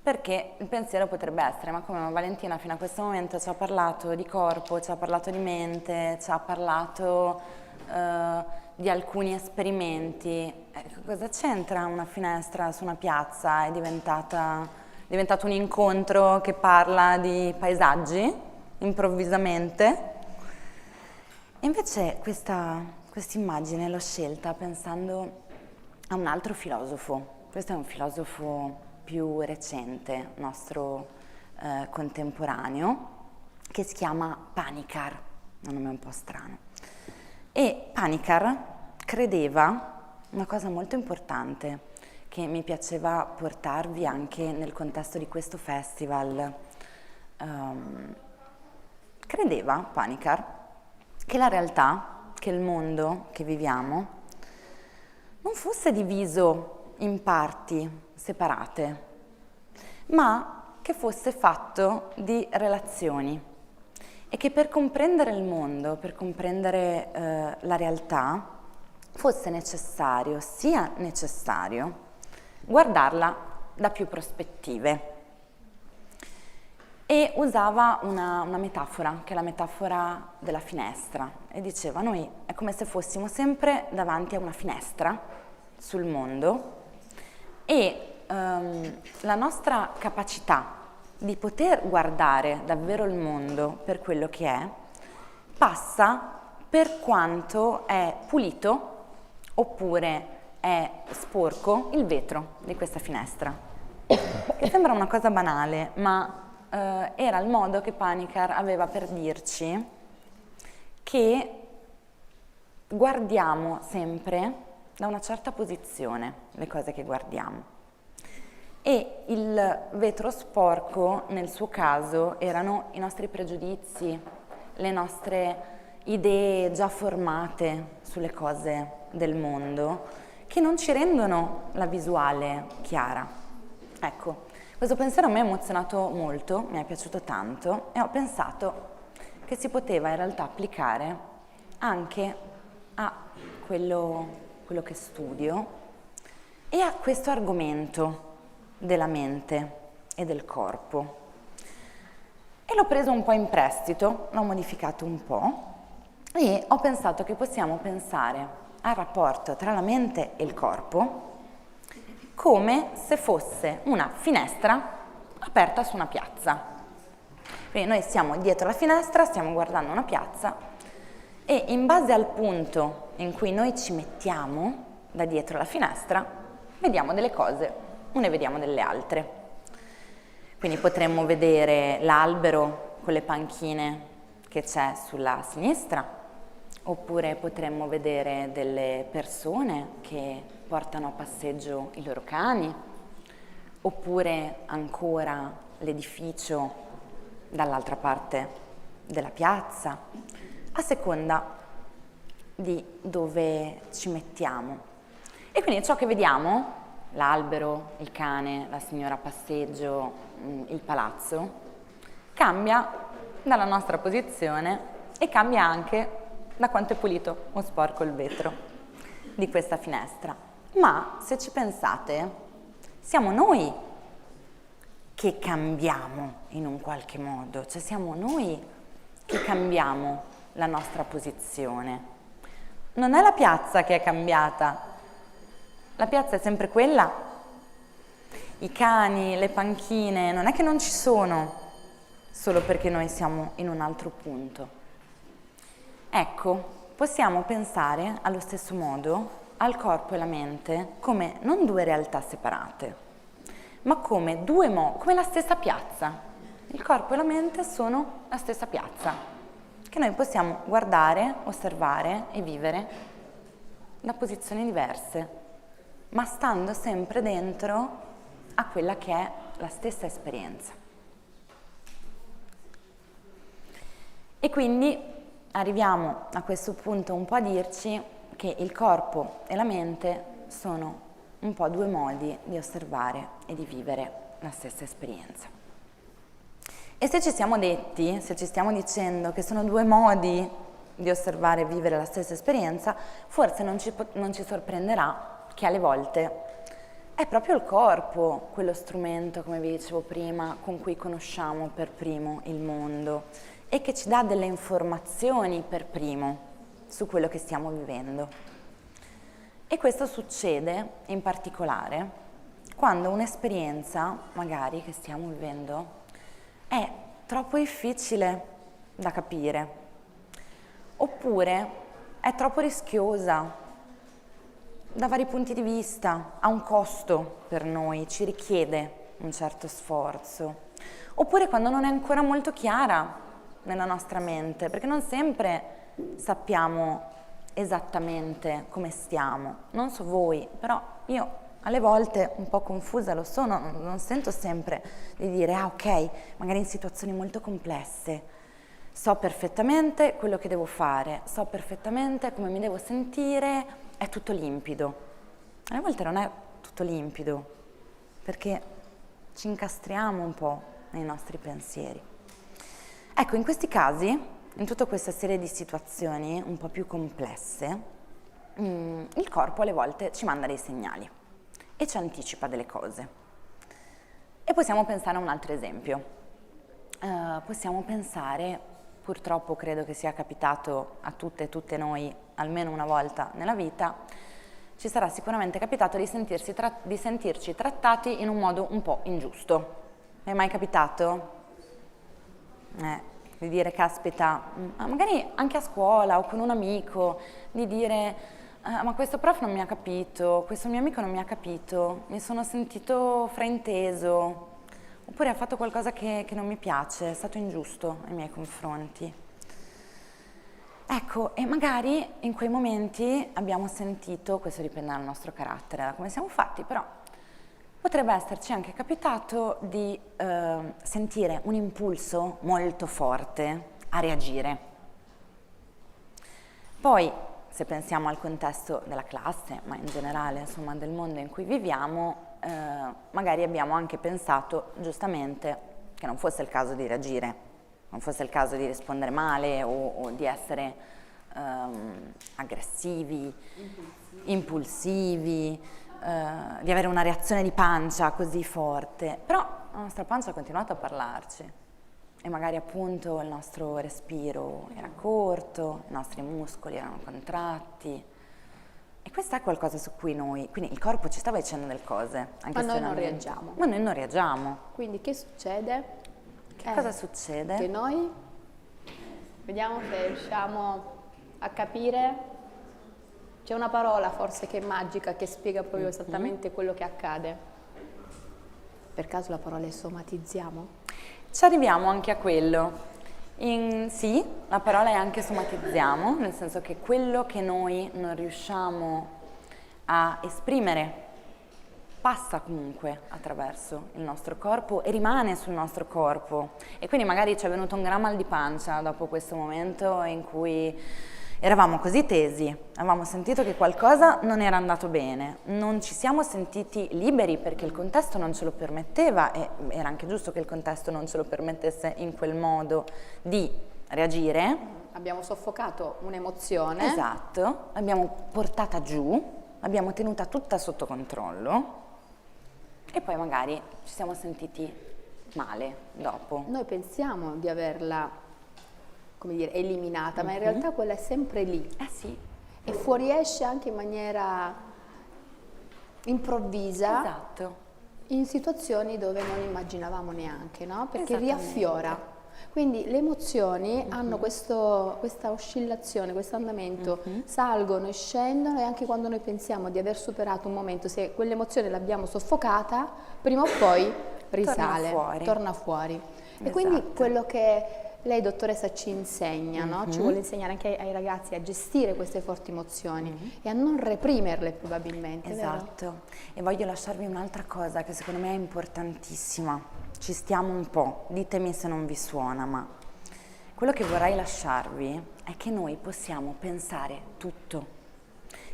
perché il pensiero potrebbe essere: ma come, Valentina fino a questo momento ci ha parlato di corpo, ci ha parlato di mente, ci ha parlato di alcuni esperimenti, cosa c'entra una finestra su una piazza? È diventato un incontro che parla di paesaggi improvvisamente? E invece questa immagine l'ho scelta pensando a un altro filosofo. Questo è un filosofo più recente, nostro contemporaneo, che si chiama Panikkar, un nome un po' strano. E Panikkar credeva una cosa molto importante che mi piaceva portarvi anche nel contesto di questo festival. Credeva Panikkar che la realtà, che il mondo che viviamo non fosse diviso in parti separate, ma che fosse fatto di relazioni e che per comprendere il mondo, per comprendere la realtà, fosse sia necessario guardarla da più prospettive. E usava una metafora, che è la metafora della finestra, e diceva: noi è come se fossimo sempre davanti a una finestra sul mondo e la nostra capacità di poter guardare davvero il mondo per quello che è passa per quanto è pulito oppure è sporco il vetro di questa finestra. Che sembra una cosa banale, ma era il modo che Panikkar aveva per dirci che guardiamo sempre da una certa posizione le cose che guardiamo. E il vetro sporco, nel suo caso, erano i nostri pregiudizi, le nostre idee già formate sulle cose del mondo, che non ci rendono la visuale chiara. Ecco, questo pensiero a me ha emozionato molto, mi è piaciuto tanto e ho pensato che si poteva in realtà applicare anche a quello che studio e a questo argomento della mente e del corpo. E l'ho preso un po' in prestito, l'ho modificato un po' e ho pensato che possiamo pensare al rapporto tra la mente e il corpo come se fosse una finestra aperta su una piazza. Quindi noi siamo dietro la finestra, stiamo guardando una piazza e in base al punto in cui noi ci mettiamo da dietro la finestra, vediamo delle cose o ne vediamo delle altre. Quindi potremmo vedere l'albero con le panchine che c'è sulla sinistra, oppure potremmo vedere delle persone che portano a passeggio i loro cani, oppure ancora l'edificio dall'altra parte della piazza, a seconda di dove ci mettiamo. E quindi ciò che vediamo, l'albero, il cane, la signora a passeggio, il palazzo, cambia dalla nostra posizione e cambia anche da quanto è pulito o sporco il vetro di questa finestra. Ma se ci pensate, siamo noi che cambiamo in un qualche modo, cioè siamo noi che cambiamo la nostra posizione. Non è la piazza che è cambiata, la piazza è sempre quella i cani, le panchine, non è che non ci sono solo perché noi siamo in un altro punto. Ecco, possiamo pensare allo stesso modo al corpo e alla mente come non due realtà separate, ma come come la stessa piazza. Il corpo e la mente sono la stessa piazza, che noi possiamo guardare, osservare e vivere da posizioni diverse, ma stando sempre dentro a quella che è la stessa esperienza. E quindi arriviamo a questo punto un po' a dirci che il corpo e la mente sono un po' due modi di osservare e di vivere la stessa esperienza. E se ci siamo detti, se ci stiamo dicendo che sono due modi di osservare e vivere la stessa esperienza, forse non ci sorprenderà che alle volte è proprio il corpo quello strumento, come vi dicevo prima, con cui conosciamo per primo il mondo e che ci dà delle informazioni per primo su quello che stiamo vivendo. E questo succede in particolare quando un'esperienza, magari, che stiamo vivendo è troppo difficile da capire, oppure è troppo rischiosa da vari punti di vista, ha un costo per noi, ci richiede un certo sforzo, oppure quando non è ancora molto chiara nella nostra mente, perché non sempre sappiamo esattamente come stiamo. Non so voi, però io alle volte un po' confusa lo sono, non sento sempre di dire ok, magari in situazioni molto complesse so perfettamente quello che devo fare, so perfettamente come mi devo sentire, è tutto limpido. Alle volte non è tutto limpido, perché ci incastriamo un po' nei nostri pensieri. Ecco, in questi casi, in tutta questa serie di situazioni un po' più complesse, il corpo alle volte ci manda dei segnali e ci anticipa delle cose. E possiamo pensare a un altro esempio. Possiamo pensare, purtroppo credo che sia capitato a tutte e tutte noi almeno una volta nella vita, ci sarà sicuramente capitato di sentirci trattati in un modo un po' ingiusto. Vi è mai capitato? Di dire, caspita, magari anche a scuola o con un amico, di dire, ma questo prof non mi ha capito, questo mio amico non mi ha capito, mi sono sentito frainteso, oppure ha fatto qualcosa che non mi piace, è stato ingiusto nei miei confronti. Ecco, e magari in quei momenti abbiamo sentito, questo dipende dal nostro carattere, da come siamo fatti, però potrebbe esserci anche capitato di sentire un impulso molto forte a reagire. Poi, se pensiamo al contesto della classe, ma in generale, insomma, del mondo in cui viviamo, magari abbiamo anche pensato, giustamente, che non fosse il caso di reagire, non fosse il caso di rispondere male o di essere aggressivi, impulsivi, di avere una reazione di pancia così forte, però la nostra pancia ha continuato a parlarci e magari appunto il nostro respiro era corto, i nostri muscoli erano contratti e questo è qualcosa su cui quindi il corpo ci stava dicendo delle cose, anche Ma se noi non reagiamo. Ma noi non reagiamo. Quindi che succede? Cosa succede? Che noi vediamo se riusciamo a capire. C'è una parola forse che è magica, che spiega proprio esattamente quello che accade. Per caso la parola è somatizziamo? Ci arriviamo anche a quello. Sì, la parola è anche somatizziamo, nel senso che quello che noi non riusciamo a esprimere passa comunque attraverso il nostro corpo e rimane sul nostro corpo. E quindi magari ci è venuto un gran mal di pancia dopo questo momento in cui eravamo così tesi, avevamo sentito che qualcosa non era andato bene, non ci siamo sentiti liberi perché il contesto non ce lo permetteva e era anche giusto che il contesto non ce lo permettesse in quel modo di reagire. Abbiamo soffocato un'emozione. Esatto, l'abbiamo portata giù, l'abbiamo tenuta tutta sotto controllo e poi magari ci siamo sentiti male dopo. Noi pensiamo di averla, come dire, eliminata, ma in realtà quella è sempre lì. Sì. E fuoriesce anche in maniera improvvisa. Esatto. In situazioni dove non immaginavamo neanche, no? Perché Esattamente. riaffiora. Quindi le emozioni hanno questa oscillazione, questo andamento, salgono e scendono, e anche quando noi pensiamo di aver superato un momento, se quell'emozione l'abbiamo soffocata, prima o poi risale, torna fuori. E quindi Esatto. quello che lei, dottoressa, ci insegna, no? Ci vuole insegnare anche ai ragazzi a gestire queste forti emozioni e a non reprimerle, probabilmente, vero? Esatto, e voglio lasciarvi un'altra cosa che secondo me è importantissima. Ci stiamo un po', ditemi se non vi suona, ma quello che vorrei lasciarvi è che noi possiamo pensare tutto,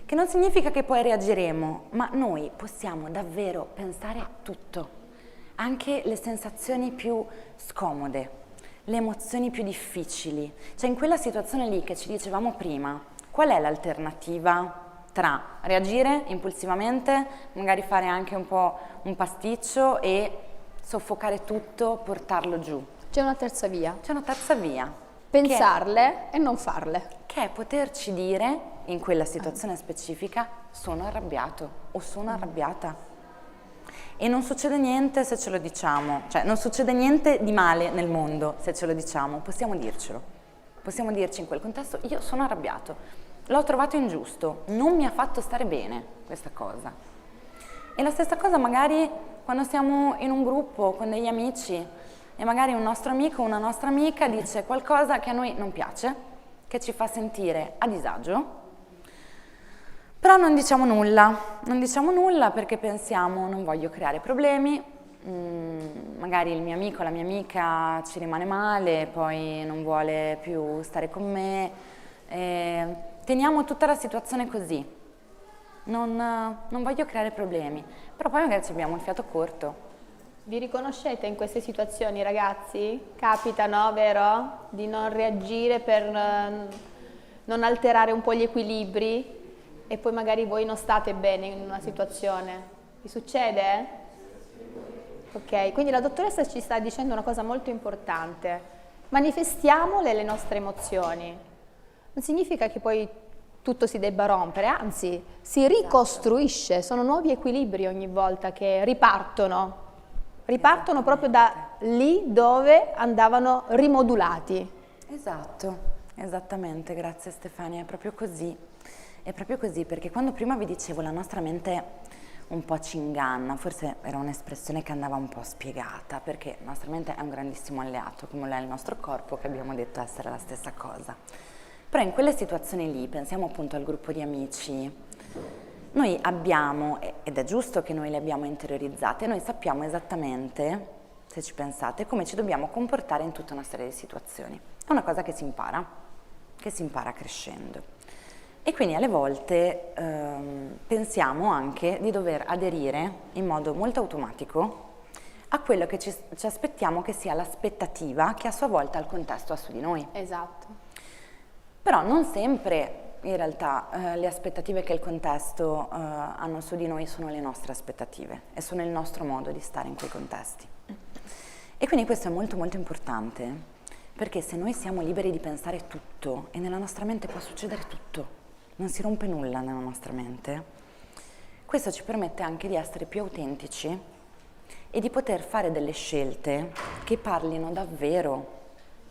che non significa che poi reagiremo, ma noi possiamo davvero pensare tutto, anche le sensazioni più scomode, le emozioni più difficili. Cioè, in quella situazione lì che ci dicevamo prima, qual è l'alternativa tra reagire impulsivamente, magari fare anche un po' un pasticcio e soffocare tutto, portarlo giù? C'è una terza via, C'è una terza via, pensarle e non farle. che è poterci dire in quella situazione specifica: sono arrabbiato o sono arrabbiata. E non succede niente se ce lo diciamo, cioè non succede niente di male nel mondo se ce lo diciamo, possiamo dircelo. Possiamo dirci in quel contesto: io sono arrabbiato, l'ho trovato ingiusto, non mi ha fatto stare bene questa cosa. E la stessa cosa magari quando siamo in un gruppo con degli amici e magari un nostro amico o una nostra amica dice qualcosa che a noi non piace, che ci fa sentire a disagio, però non diciamo nulla perché pensiamo: non voglio creare problemi, magari il mio amico o la mia amica ci rimane male, poi non vuole più stare con me, teniamo tutta la situazione così. Non voglio creare problemi, però poi magari ci abbiamo il fiato corto. Vi riconoscete in queste situazioni, ragazzi? Capita, no, vero? Di non reagire per non alterare un po' gli equilibri e poi magari voi non state bene in una situazione. Vi succede? Ok, quindi la dottoressa ci sta dicendo una cosa molto importante. Manifestiamole le nostre emozioni. Non significa che poi tutto si debba rompere, anzi si ricostruisce, sono nuovi equilibri ogni volta che ripartono proprio da lì dove andavano rimodulati. Esatto, esattamente, grazie Stefania, è proprio così, perché quando prima vi dicevo la nostra mente un po' ci inganna, forse era un'espressione che andava un po' spiegata, perché la nostra mente è un grandissimo alleato, come lo è il nostro corpo, che abbiamo detto essere la stessa cosa. Però in quelle situazioni lì, pensiamo appunto al gruppo di amici, noi abbiamo, ed è giusto che noi le abbiamo interiorizzate, noi sappiamo esattamente, se ci pensate, come ci dobbiamo comportare in tutta una serie di situazioni. È una cosa che si impara crescendo. E quindi alle volte pensiamo anche di dover aderire in modo molto automatico a quello che ci aspettiamo che sia l'aspettativa che a sua volta il contesto ha su di noi. Esatto. Però non sempre in realtà le aspettative che il contesto hanno su di noi sono le nostre aspettative e sono il nostro modo di stare in quei contesti. E quindi questo è molto molto importante, perché se noi siamo liberi di pensare tutto e nella nostra mente può succedere tutto, non si rompe nulla nella nostra mente, questo ci permette anche di essere più autentici e di poter fare delle scelte che parlino davvero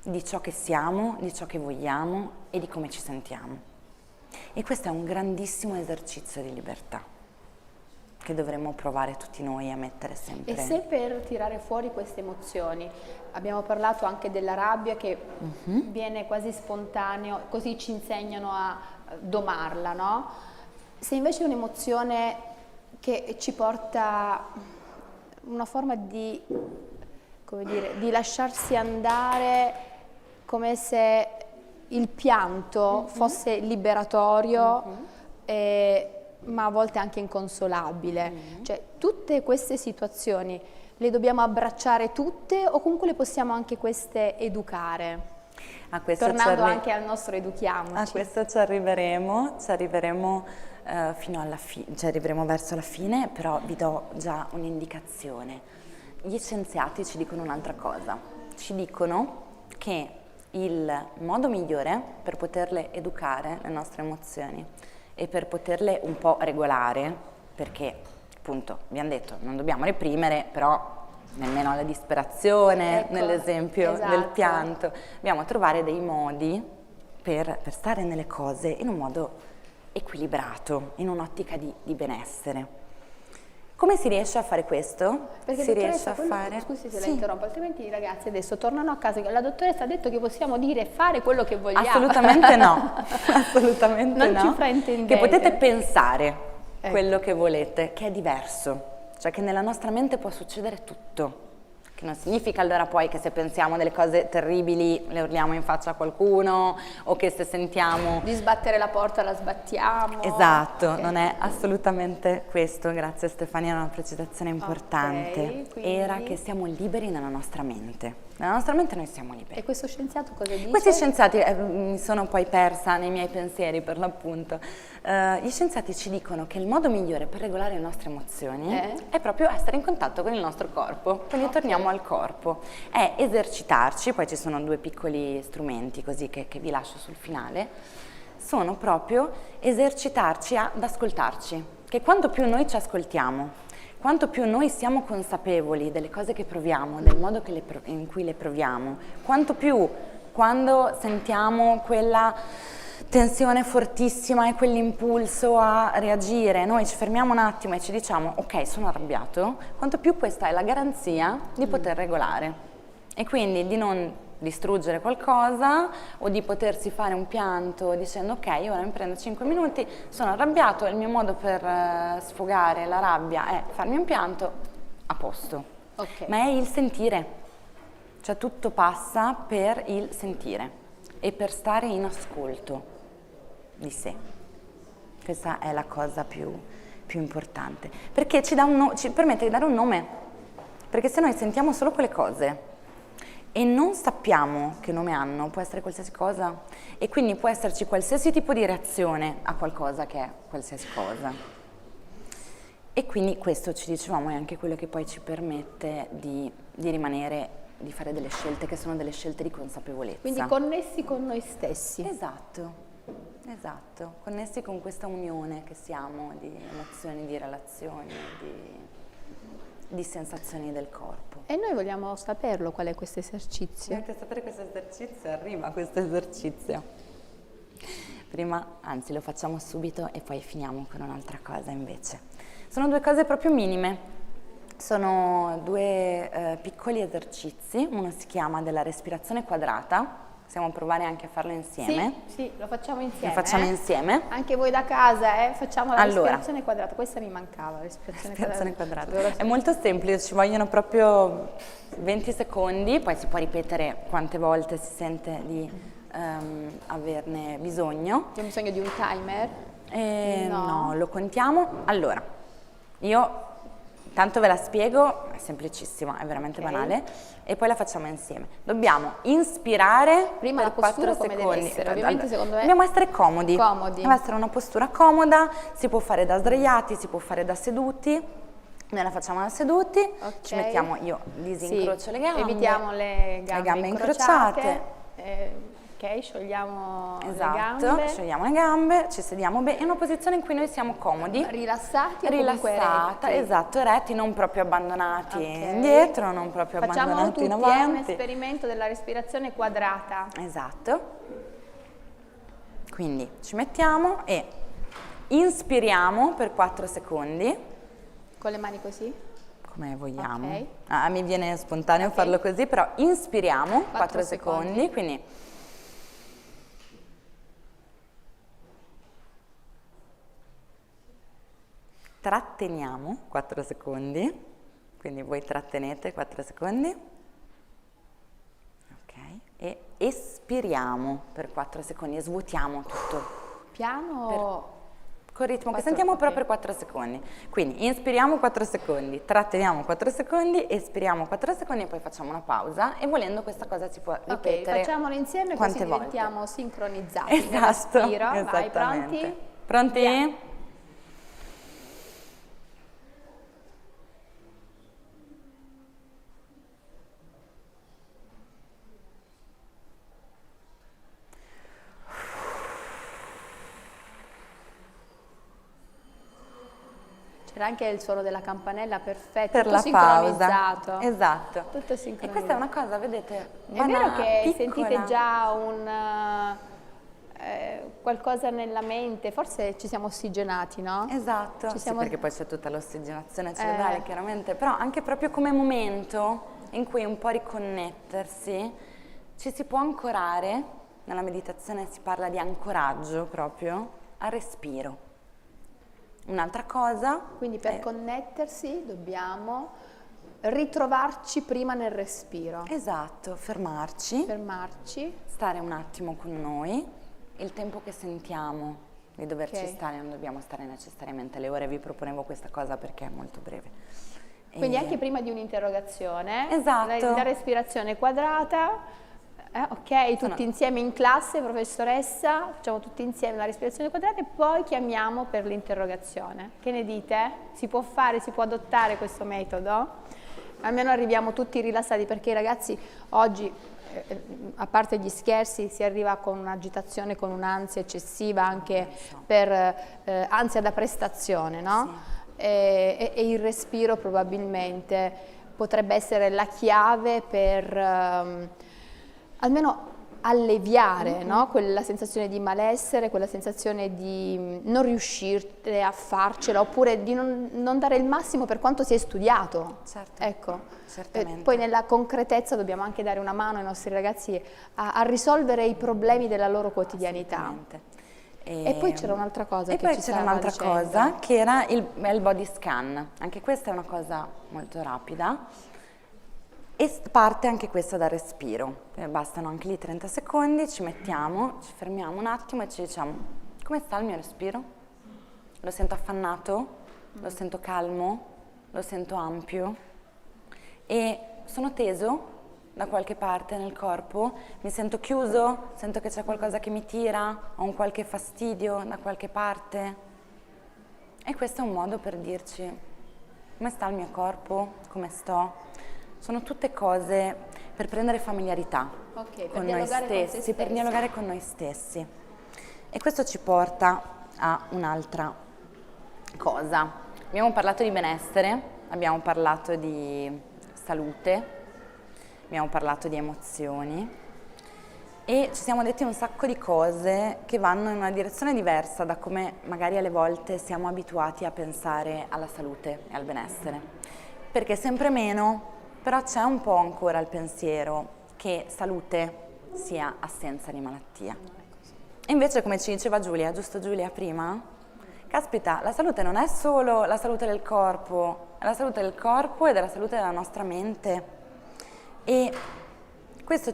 di ciò che siamo, di ciò che vogliamo e di come ci sentiamo. E questo è un grandissimo esercizio di libertà che dovremmo provare tutti noi a mettere sempre. E se per tirare fuori queste emozioni, abbiamo parlato anche della rabbia che viene quasi spontaneo, così ci insegnano a domarla, no? Se invece è un'emozione che ci porta una forma di, come dire, di lasciarsi andare, come se il pianto fosse liberatorio, ma a volte anche inconsolabile. Cioè, tutte queste situazioni le dobbiamo abbracciare tutte o comunque le possiamo anche queste educare? Tornando anche al nostro educhiamoci. A questo ci arriveremo fino alla fine, ci arriveremo verso la fine, però vi do già un'indicazione. Gli scienziati ci dicono un'altra cosa, ci dicono che il modo migliore per poterle educare, le nostre emozioni, e per poterle un po' regolare, perché appunto abbiamo detto non dobbiamo reprimere, però nemmeno la disperazione, Ecco, nell'esempio del esatto. pianto. Dobbiamo trovare dei modi per stare nelle cose in un modo equilibrato, in un'ottica di benessere. Come si riesce a fare questo? Perché si dottoressa, riesce a fare... scusi se la Sì. interrompo, altrimenti i ragazzi adesso tornano a casa. La dottoressa ha detto che possiamo dire e fare quello che vogliamo. Assolutamente no, assolutamente Non no. ci fraintendete. Che potete pensare Ecco. quello che volete, che è diverso, cioè che nella nostra mente può succedere tutto. Che non significa allora poi che se pensiamo delle cose terribili le urliamo in faccia a qualcuno o che se sentiamo... Di sbattere la porta la sbattiamo. Esatto, Ok. non è assolutamente questo, grazie Stefania, una precisazione importante. quindi- Era che siamo liberi nella nostra mente. Nella nostra mente noi siamo liberi. E questo scienziato cosa dice? Questi scienziati, mi sono poi persa nei miei pensieri per l'appunto, gli scienziati ci dicono che il modo migliore per regolare le nostre emozioni è proprio essere in contatto con il nostro corpo, quindi torniamo al corpo, è esercitarci, poi ci sono 2 piccoli strumenti così che vi lascio sul finale, sono proprio esercitarci ad ascoltarci, che quanto più noi ci ascoltiamo, quanto più noi siamo consapevoli delle cose che proviamo, del modo in cui le proviamo, quanto più quando sentiamo quella tensione fortissima e quell'impulso a reagire, noi ci fermiamo un attimo e ci diciamo ok, sono arrabbiato, quanto più questa è la garanzia di poter regolare e quindi di non distruggere qualcosa o di potersi fare un pianto dicendo ok, ora mi prendo 5 minuti, sono arrabbiato, il mio modo per sfogare la rabbia è farmi un pianto, a posto. Ok. Ma è il sentire, cioè tutto passa per il sentire e per stare in ascolto di sé. Questa è la cosa più importante, perché ci permette di dare un nome, perché se noi sentiamo solo quelle cose e non sappiamo che nome hanno, può essere qualsiasi cosa e quindi può esserci qualsiasi tipo di reazione a qualcosa che è qualsiasi cosa. E quindi questo, ci dicevamo, è anche quello che poi ci permette di rimanere, di fare delle scelte che sono delle scelte di consapevolezza. Quindi connessi con noi stessi. Esatto, connessi con questa unione che siamo di emozioni, di relazioni, di sensazioni del corpo. E noi vogliamo saperlo qual è questo esercizio. Volete sapere questo esercizio? Arriva questo esercizio. Prima, anzi lo facciamo subito e poi finiamo con un'altra cosa invece. Sono 2 cose proprio minime, sono 2 piccoli esercizi, uno si chiama della respirazione quadrata, possiamo provare anche a farlo insieme. Sì, lo facciamo insieme. Lo facciamo insieme. Anche voi da casa, facciamo la Allora. respirazione quadrata. Questa mi mancava, la respirazione quadrata. È molto semplice, ci vogliono proprio 20 secondi, poi si può ripetere quante volte si sente di averne bisogno. Abbiamo bisogno di un timer? No, lo contiamo. Allora, io tanto ve la spiego, è semplicissima, è veramente banale, e poi la facciamo insieme. Dobbiamo inspirare Prima per la postura 4 come secondi. deve essere? Ovviamente secondo me... Dobbiamo essere comodi. Comodi. Deve essere una postura comoda, si può fare da sdraiati, si può fare da seduti. Noi la facciamo da seduti, Ok. ci mettiamo, io disincrocio le gambe. Evitiamo le gambe incrociate. Ok, sciogliamo Esatto, le gambe. sciogliamo le gambe, ci sediamo bene, è una posizione in cui noi siamo comodi. Rilassati o comunque Rilassata, eretti? esatto, eretti, non proprio abbandonati Ok. indietro, non proprio Facciamo abbandonati tutti in un avanti. esperimento della respirazione quadrata. Esatto. Quindi ci mettiamo e inspiriamo per 4 secondi, Con le mani così? come vogliamo. Ok. Mi viene spontaneo Ok. farlo così, però inspiriamo 4 secondi. secondi, quindi tratteniamo 4 secondi, quindi voi trattenete 4 secondi, ok, e espiriamo per 4 secondi e svuotiamo tutto. Piano? Col ritmo che 4, sentiamo però ok. per 4 secondi. Quindi inspiriamo 4 secondi, tratteniamo 4 secondi, espiriamo 4 secondi e poi facciamo una pausa e volendo questa cosa si può ripetere. Ok, facciamolo insieme quante così volte. diventiamo sincronizzati. Esatto, Respiro, vai, esattamente. pronti? Pronti? Via. C'era anche il suono della campanella perfetto, per tutto la sincronizzato. pausa. Esatto. Tutto E sincronizzato. questa è una cosa, vedete, È vero che piccola. sentite già qualcosa nella mente, forse ci siamo ossigenati, no? Esatto, Ci sì, siamo- perché poi c'è tutta l'ossigenazione cerebrale chiaramente, però anche proprio come momento in cui un po' riconnettersi, ci si può ancorare, nella meditazione si parla di ancoraggio proprio, al respiro. Un'altra cosa... Quindi per connettersi dobbiamo ritrovarci prima nel respiro, Esatto, fermarci, fermarci. stare un attimo con noi, il tempo che sentiamo di doverci Ok. stare, non dobbiamo stare necessariamente le ore, vi proponevo questa cosa perché è molto breve. Quindi E- anche prima di un'interrogazione, Esatto. la respirazione quadrata, ok, tutti insieme in classe, professoressa, facciamo tutti insieme la respirazione quadrata e poi chiamiamo per l'interrogazione. Che ne dite? Si può fare, si può adottare questo metodo? Almeno arriviamo tutti rilassati perché i ragazzi oggi, a parte gli scherzi, si arriva con un'agitazione, con un'ansia eccessiva anche per ansia da prestazione, no? E il respiro probabilmente potrebbe essere la chiave per almeno alleviare, no? Quella sensazione di malessere, quella sensazione di non riuscire a farcela oppure di non dare il massimo per quanto si è studiato. Certo, Ecco. certamente. Poi nella concretezza dobbiamo anche dare una mano ai nostri ragazzi a risolvere i problemi della loro quotidianità. Assolutamente. E poi c'era un'altra cosa E che poi ci c'era stava un'altra dicendo. cosa che era il body scan. Anche questa è una cosa molto rapida e parte anche questa dal respiro. Bastano anche lì 30 secondi, ci mettiamo, ci fermiamo un attimo e ci diciamo: come sta il mio respiro? Lo sento affannato? Lo sento calmo? Lo sento ampio? E sono teso da qualche parte nel corpo? Mi sento chiuso? Sento che c'è qualcosa che mi tira? Ho un qualche fastidio da qualche parte? E questo è un modo per dirci: come sta il mio corpo? Come sto? Sono tutte cose per prendere familiarità Ok, per con noi dialogare con se stessi, per stessi. dialogare con noi stessi. E questo ci porta a un'altra cosa. Abbiamo parlato di benessere, abbiamo parlato di salute, abbiamo parlato di emozioni e ci siamo detti un sacco di cose che vanno in una direzione diversa da come magari alle volte siamo abituati a pensare alla salute e al benessere. Perché sempre meno, però c'è un po' ancora il pensiero che salute sia assenza di malattia. E invece, come ci diceva Giulia, giusto Giulia prima? Caspita, la salute non è solo la salute del corpo, è la salute del corpo ed è la salute della nostra mente. E questo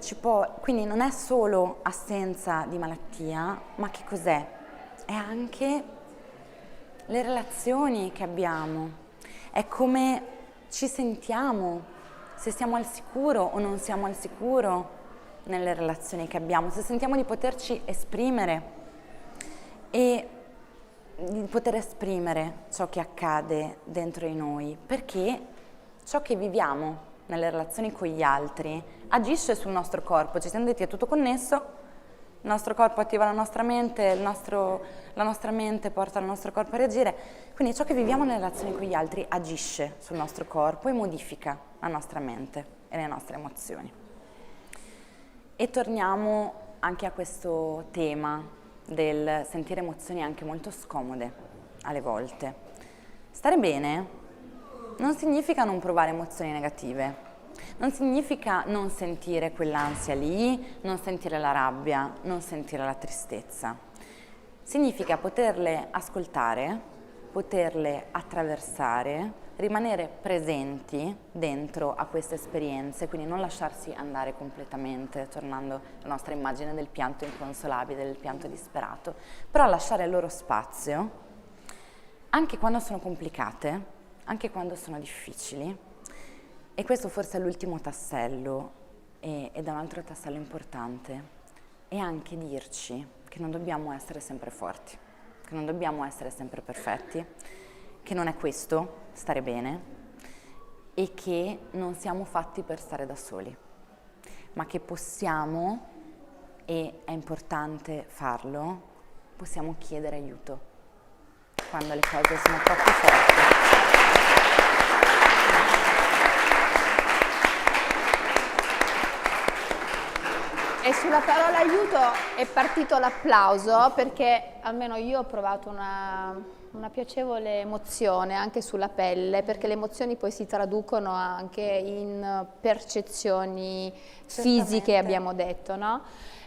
quindi non è solo assenza di malattia, ma che cos'è? È anche le relazioni che abbiamo, è come ci sentiamo, se siamo al sicuro o non siamo al sicuro nelle relazioni che abbiamo, se sentiamo di poterci esprimere e di poter esprimere ciò che accade dentro di noi, perché ciò che viviamo nelle relazioni con gli altri agisce sul nostro corpo, ci siamo detti è tutto connesso, il nostro corpo attiva la nostra mente, la nostra mente porta il nostro corpo a reagire, quindi ciò che viviamo nelle relazioni con gli altri agisce sul nostro corpo e modifica la nostra mente e le nostre emozioni. E torniamo anche a questo tema del sentire emozioni anche molto scomode alle volte. Stare bene non significa non provare emozioni negative, non significa non sentire quell'ansia lì, non sentire la rabbia, non sentire la tristezza. Significa poterle ascoltare, poterle attraversare, rimanere presenti dentro a queste esperienze, quindi non lasciarsi andare completamente, tornando alla nostra immagine del pianto inconsolabile, del pianto disperato, però lasciare il loro spazio, anche quando sono complicate, anche quando sono difficili. E questo forse è l'ultimo tassello ed è un altro tassello importante, è anche dirci che non dobbiamo essere sempre forti, che non dobbiamo essere sempre perfetti, che non è questo stare bene e che non siamo fatti per stare da soli, ma che possiamo, e è importante farlo, possiamo chiedere aiuto quando le cose sono troppo forti. E sulla parola aiuto è partito l'applauso perché almeno io ho provato una piacevole emozione anche sulla pelle, perché le emozioni poi si traducono anche in percezioni fisiche, abbiamo detto, no?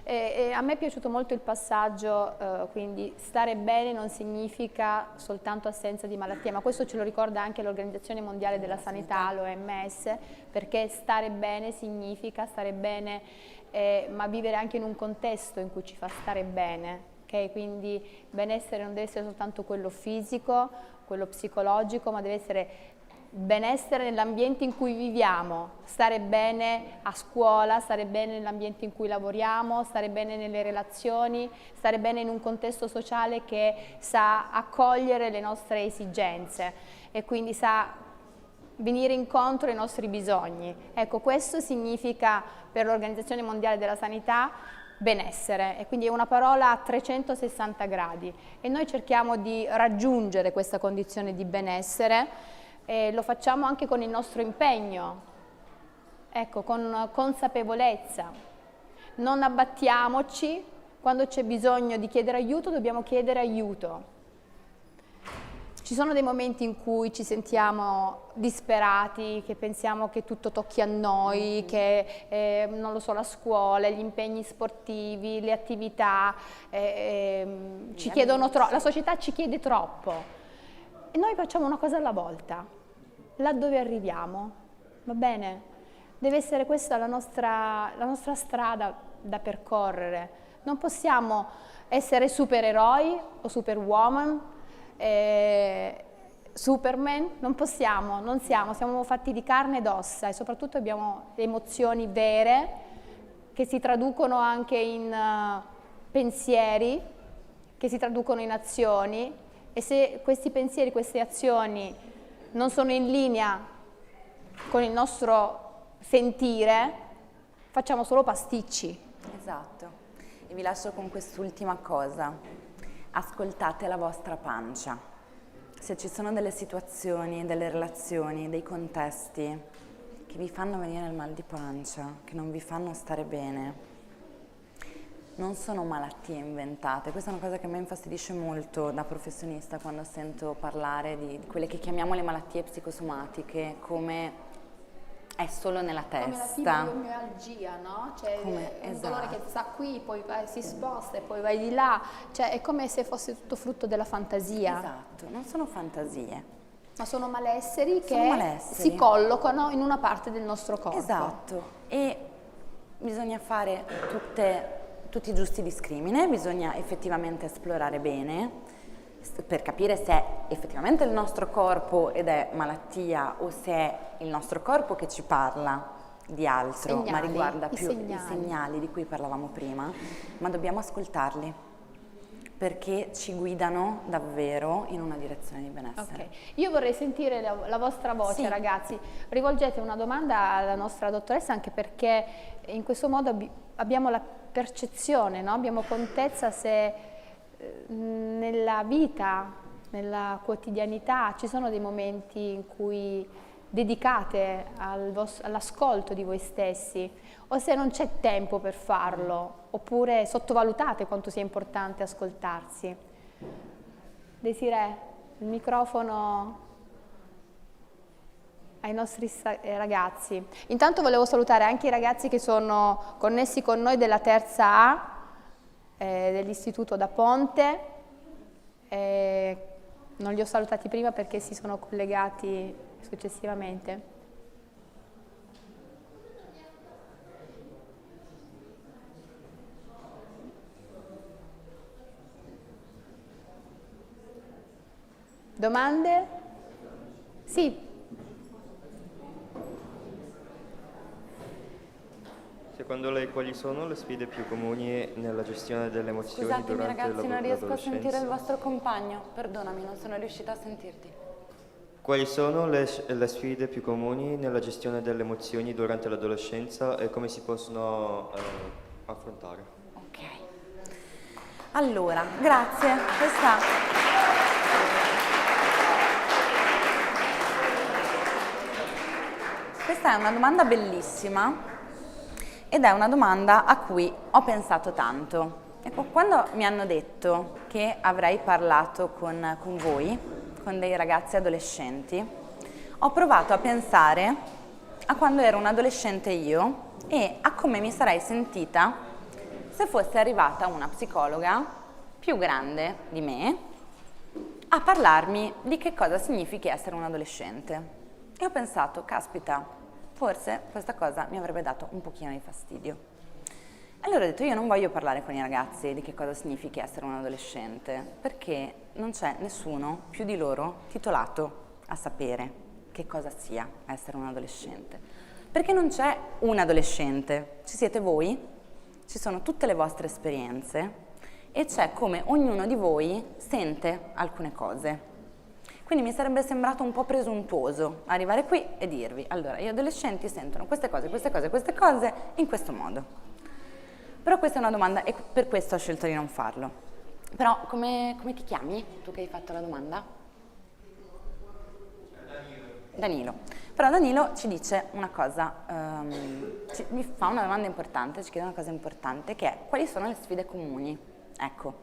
E a me è piaciuto molto il passaggio, quindi stare bene non significa soltanto assenza di malattia, ma questo ce lo ricorda anche l'Organizzazione Mondiale della Sanità, l'OMS, perché stare bene significa stare bene, ma vivere anche in un contesto in cui ci fa stare bene. Okay? Quindi benessere non deve essere soltanto quello fisico, quello psicologico, ma deve essere benessere nell'ambiente in cui viviamo, stare bene a scuola, stare bene nell'ambiente in cui lavoriamo, stare bene nelle relazioni, stare bene in un contesto sociale che sa accogliere le nostre esigenze e quindi sa venire incontro ai nostri bisogni. Ecco, questo significa per l'Organizzazione Mondiale della Sanità benessere, e quindi è una parola a 360 gradi e noi cerchiamo di raggiungere questa condizione di benessere e lo facciamo anche con il nostro impegno, ecco, con consapevolezza. Non abbattiamoci, quando c'è bisogno di chiedere aiuto dobbiamo chiedere aiuto. Ci sono dei momenti in cui ci sentiamo disperati, che pensiamo che tutto tocchi a noi, che non lo so, la scuola, gli impegni sportivi, le attività, ci chiedono la società ci chiede troppo. E noi facciamo una cosa alla volta, laddove arriviamo, va bene? Deve essere questa la nostra strada da percorrere. Non possiamo essere supereroi o superwoman, Superman, non possiamo, non siamo fatti di carne ed ossa e soprattutto abbiamo emozioni vere che si traducono anche in pensieri, che si traducono in azioni. E se questi pensieri, queste azioni non sono in linea con il nostro sentire, facciamo solo pasticci. Esatto. E vi lascio con quest'ultima cosa. Ascoltate la vostra pancia. Se ci sono delle situazioni, delle relazioni, dei contesti che vi fanno venire il mal di pancia, che non vi fanno stare bene, non sono malattie inventate. Questa è una cosa che a me infastidisce molto da professionista quando sento parlare di quelle che chiamiamo le malattie psicosomatiche come è solo nella testa. Come la fibromialgia, no? Cioè è un dolore che Esatto. sta qui, poi si sposta e poi vai di là, cioè è come se fosse tutto frutto della fantasia. Esatto, non sono fantasie. Ma sono malesseri che Sono malesseri. si collocano in una parte del nostro corpo. Esatto, e bisogna fare tutti i giusti discrimine, bisogna effettivamente esplorare bene per capire se è effettivamente il nostro corpo ed è malattia o se è il nostro corpo che ci parla di altro, ma Segnali, riguarda i più i segnali di cui parlavamo prima, ma dobbiamo ascoltarli perché ci guidano davvero in una direzione di benessere. Ok, io vorrei sentire la vostra voce, Sì. ragazzi. Rivolgete una domanda alla nostra dottoressa anche perché in questo modo abbiamo la percezione, no? Abbiamo contezza se nella vita, nella quotidianità ci sono dei momenti in cui dedicate all'ascolto di voi stessi o se non c'è tempo per farlo oppure sottovalutate quanto sia importante ascoltarsi. Desiree, il microfono ai nostri ragazzi. Intanto volevo salutare anche i ragazzi che sono connessi con noi della terza A dell'Istituto da Ponte. Non li ho salutati prima perché si sono collegati successivamente. Domande? Sì. Secondo lei quali sono le sfide più comuni nella gestione delle emozioni Scusatemi durante ragazzi, non riesco a l'adolescenza? sentire il vostro compagno, perdonami, non sono riuscita a sentirti. Quali sono le sfide più comuni nella gestione delle emozioni durante l'adolescenza e come si possono affrontare? Ok. Allora, grazie. Questa è una domanda bellissima ed è una domanda a cui ho pensato tanto. Ecco, quando mi hanno detto che avrei parlato con voi, con dei ragazzi adolescenti, ho provato a pensare a quando ero un adolescente io e a come mi sarei sentita se fosse arrivata una psicologa più grande di me a parlarmi di che cosa significhi essere un adolescente. E ho pensato, caspita, forse questa cosa mi avrebbe dato un pochino di fastidio. Allora ho detto, io non voglio parlare con i ragazzi di che cosa significhi essere un adolescente, perché non c'è nessuno più di loro titolato a sapere che cosa sia essere un adolescente. Perché non c'è un adolescente, ci siete voi, ci sono tutte le vostre esperienze e c'è come ognuno di voi sente alcune cose. Quindi mi sarebbe sembrato un po' presuntuoso arrivare qui e dirvi, allora, gli adolescenti sentono queste cose in questo modo. Però questa è una domanda e per questo ho scelto di non farlo. Però come ti chiami, tu che hai fatto la domanda? Danilo. Però Danilo ci dice una cosa, mi fa una domanda importante, ci chiede una cosa importante, che è quali sono le sfide comuni? Ecco,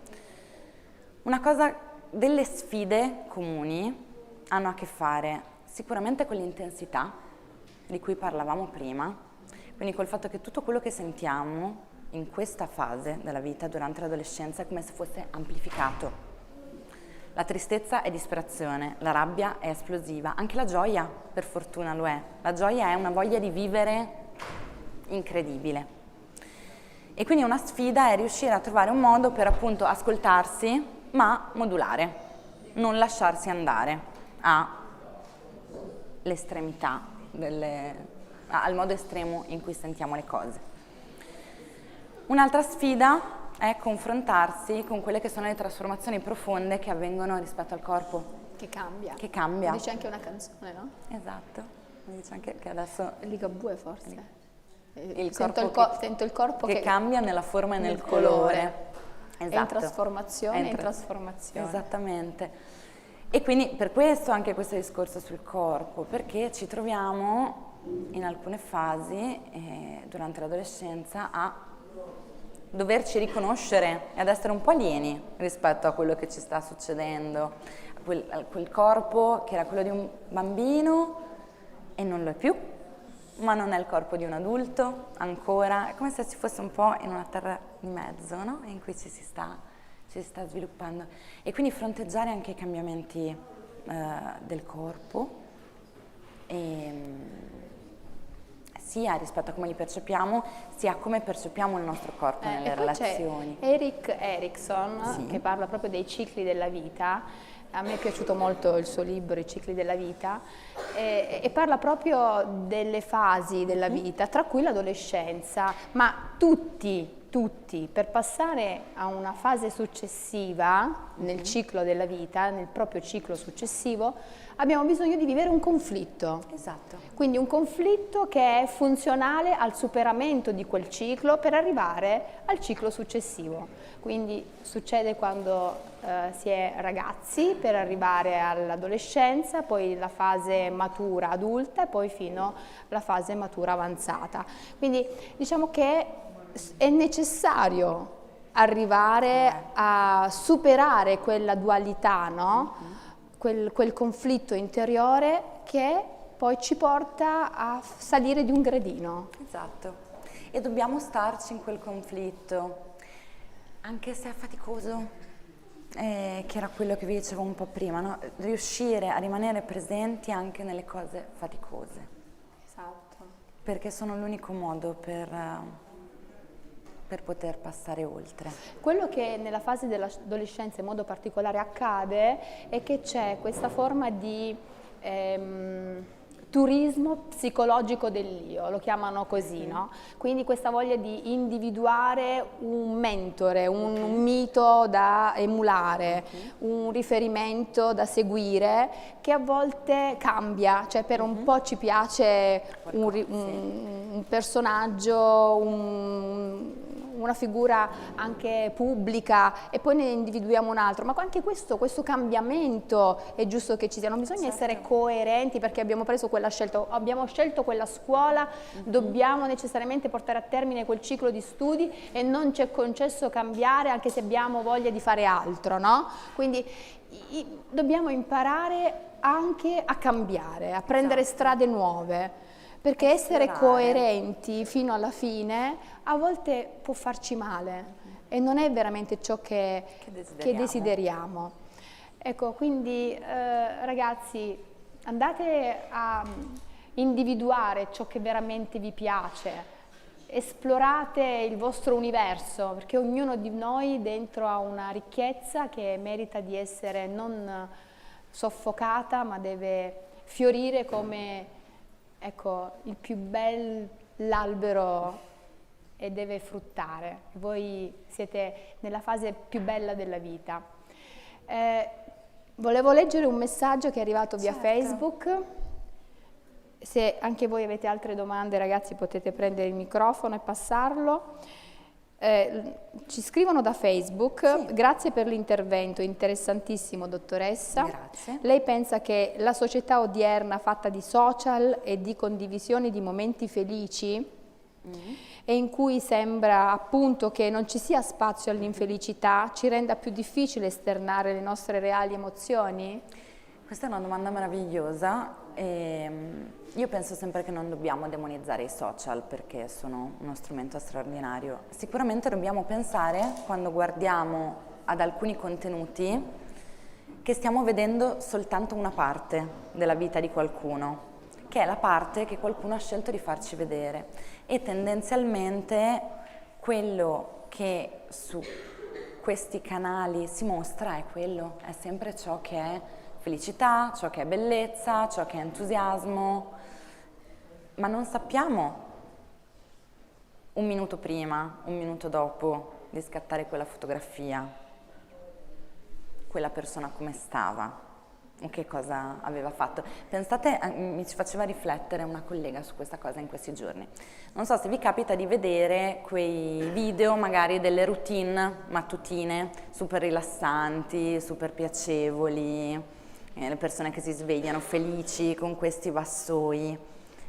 una cosa, delle sfide comuni hanno a che fare sicuramente con l'intensità di cui parlavamo prima, quindi col fatto che tutto quello che sentiamo in questa fase della vita durante l'adolescenza è come se fosse amplificato. La tristezza è disperazione, la rabbia è esplosiva, anche la gioia per fortuna lo è. La gioia è una voglia di vivere incredibile. E quindi una sfida è riuscire a trovare un modo per appunto ascoltarsi ma modulare, non lasciarsi andare all'estremità, al modo estremo in cui sentiamo le cose. Un'altra sfida è confrontarsi con quelle che sono le trasformazioni profonde che avvengono rispetto al corpo. Che cambia. Che cambia. Lo dice anche una canzone, no? Esatto, lo dice anche che adesso... Ligabue forse. Sento il corpo che cambia nella forma e nel colore. Esatto. È in trasformazione, in trasformazione. Esattamente. E quindi per questo anche questo discorso sul corpo, perché ci troviamo in alcune fasi durante l'adolescenza a doverci riconoscere e ad essere un po' alieni rispetto a quello che ci sta succedendo, a quel corpo che era quello di un bambino e non lo è più, ma non è il corpo di un adulto ancora, è come se si fosse un po' in una terra di mezzo, no? In cui ci si sta sviluppando. E quindi fronteggiare anche i cambiamenti del corpo, sia rispetto a come li percepiamo, sia come percepiamo il nostro corpo nelle relazioni. C'è Erik Erikson, sì, che parla proprio dei cicli della vita. A me è piaciuto molto il suo libro, I cicli della vita, e parla proprio delle fasi della vita, tra cui l'adolescenza, ma tutti, per passare a una fase successiva nel ciclo della vita, nel proprio ciclo successivo, abbiamo bisogno di vivere un conflitto. Esatto. Quindi un conflitto che è funzionale al superamento di quel ciclo per arrivare al ciclo successivo. Quindi succede quando si è ragazzi per arrivare all'adolescenza, poi la fase matura adulta e poi fino alla fase matura avanzata. Quindi diciamo che è necessario arrivare a superare quella dualità, no? Quel conflitto interiore che poi ci porta a salire di un gradino. Esatto. E dobbiamo starci in quel conflitto, anche se è faticoso, che era quello che vi dicevo un po' prima, no? Riuscire a rimanere presenti anche nelle cose faticose. Esatto. Perché sono l'unico modo per poter passare oltre. Quello che nella fase dell'adolescenza in modo particolare accade è che c'è questa forma di turismo psicologico dell'io, lo chiamano così, no? Quindi questa voglia di individuare un mentore, un mito da emulare, un riferimento da seguire che a volte cambia, cioè per un po' ci piace un personaggio, una figura anche pubblica e poi ne individuiamo un altro, ma anche questo cambiamento è giusto che ci sia, non bisogna essere coerenti perché abbiamo preso quella scelta, abbiamo scelto quella scuola, dobbiamo necessariamente portare a termine quel ciclo di studi e non ci è concesso cambiare anche se abbiamo voglia di fare altro, no? Quindi dobbiamo imparare anche a cambiare, a prendere strade nuove, perché essere coerenti fino alla fine a volte può farci male e non è veramente ciò che desideriamo. Ecco, quindi ragazzi, andate a individuare ciò che veramente vi piace, esplorate il vostro universo, perché ognuno di noi dentro ha una ricchezza che merita di essere non soffocata, ma deve fiorire come, ecco, il più bell'albero e deve fruttare. Voi siete nella fase più bella della vita. Volevo leggere un messaggio che è arrivato via Facebook. Se anche voi avete altre domande, ragazzi, potete prendere il microfono e passarlo. Ci scrivono da Facebook: grazie per l'intervento, interessantissimo dottoressa. Grazie. Lei pensa che la società odierna fatta di social e di condivisione di momenti felici e in cui sembra appunto che non ci sia spazio all'infelicità ci renda più difficile esternare le nostre reali emozioni? Questa è una domanda meravigliosa e io penso sempre che non dobbiamo demonizzare i social perché sono uno strumento straordinario. Sicuramente dobbiamo pensare, quando guardiamo ad alcuni contenuti, che stiamo vedendo soltanto una parte della vita di qualcuno, che è la parte che qualcuno ha scelto di farci vedere, e tendenzialmente quello che su questi canali si mostra è sempre ciò che è felicità, ciò che è bellezza, ciò che è entusiasmo, ma non sappiamo un minuto prima, un minuto dopo di scattare quella fotografia, quella persona come stava o che cosa aveva fatto. Pensate, mi ci faceva riflettere una collega su questa cosa in questi giorni. Non so se vi capita di vedere quei video magari delle routine mattutine super rilassanti, super piacevoli, le persone che si svegliano felici con questi vassoi.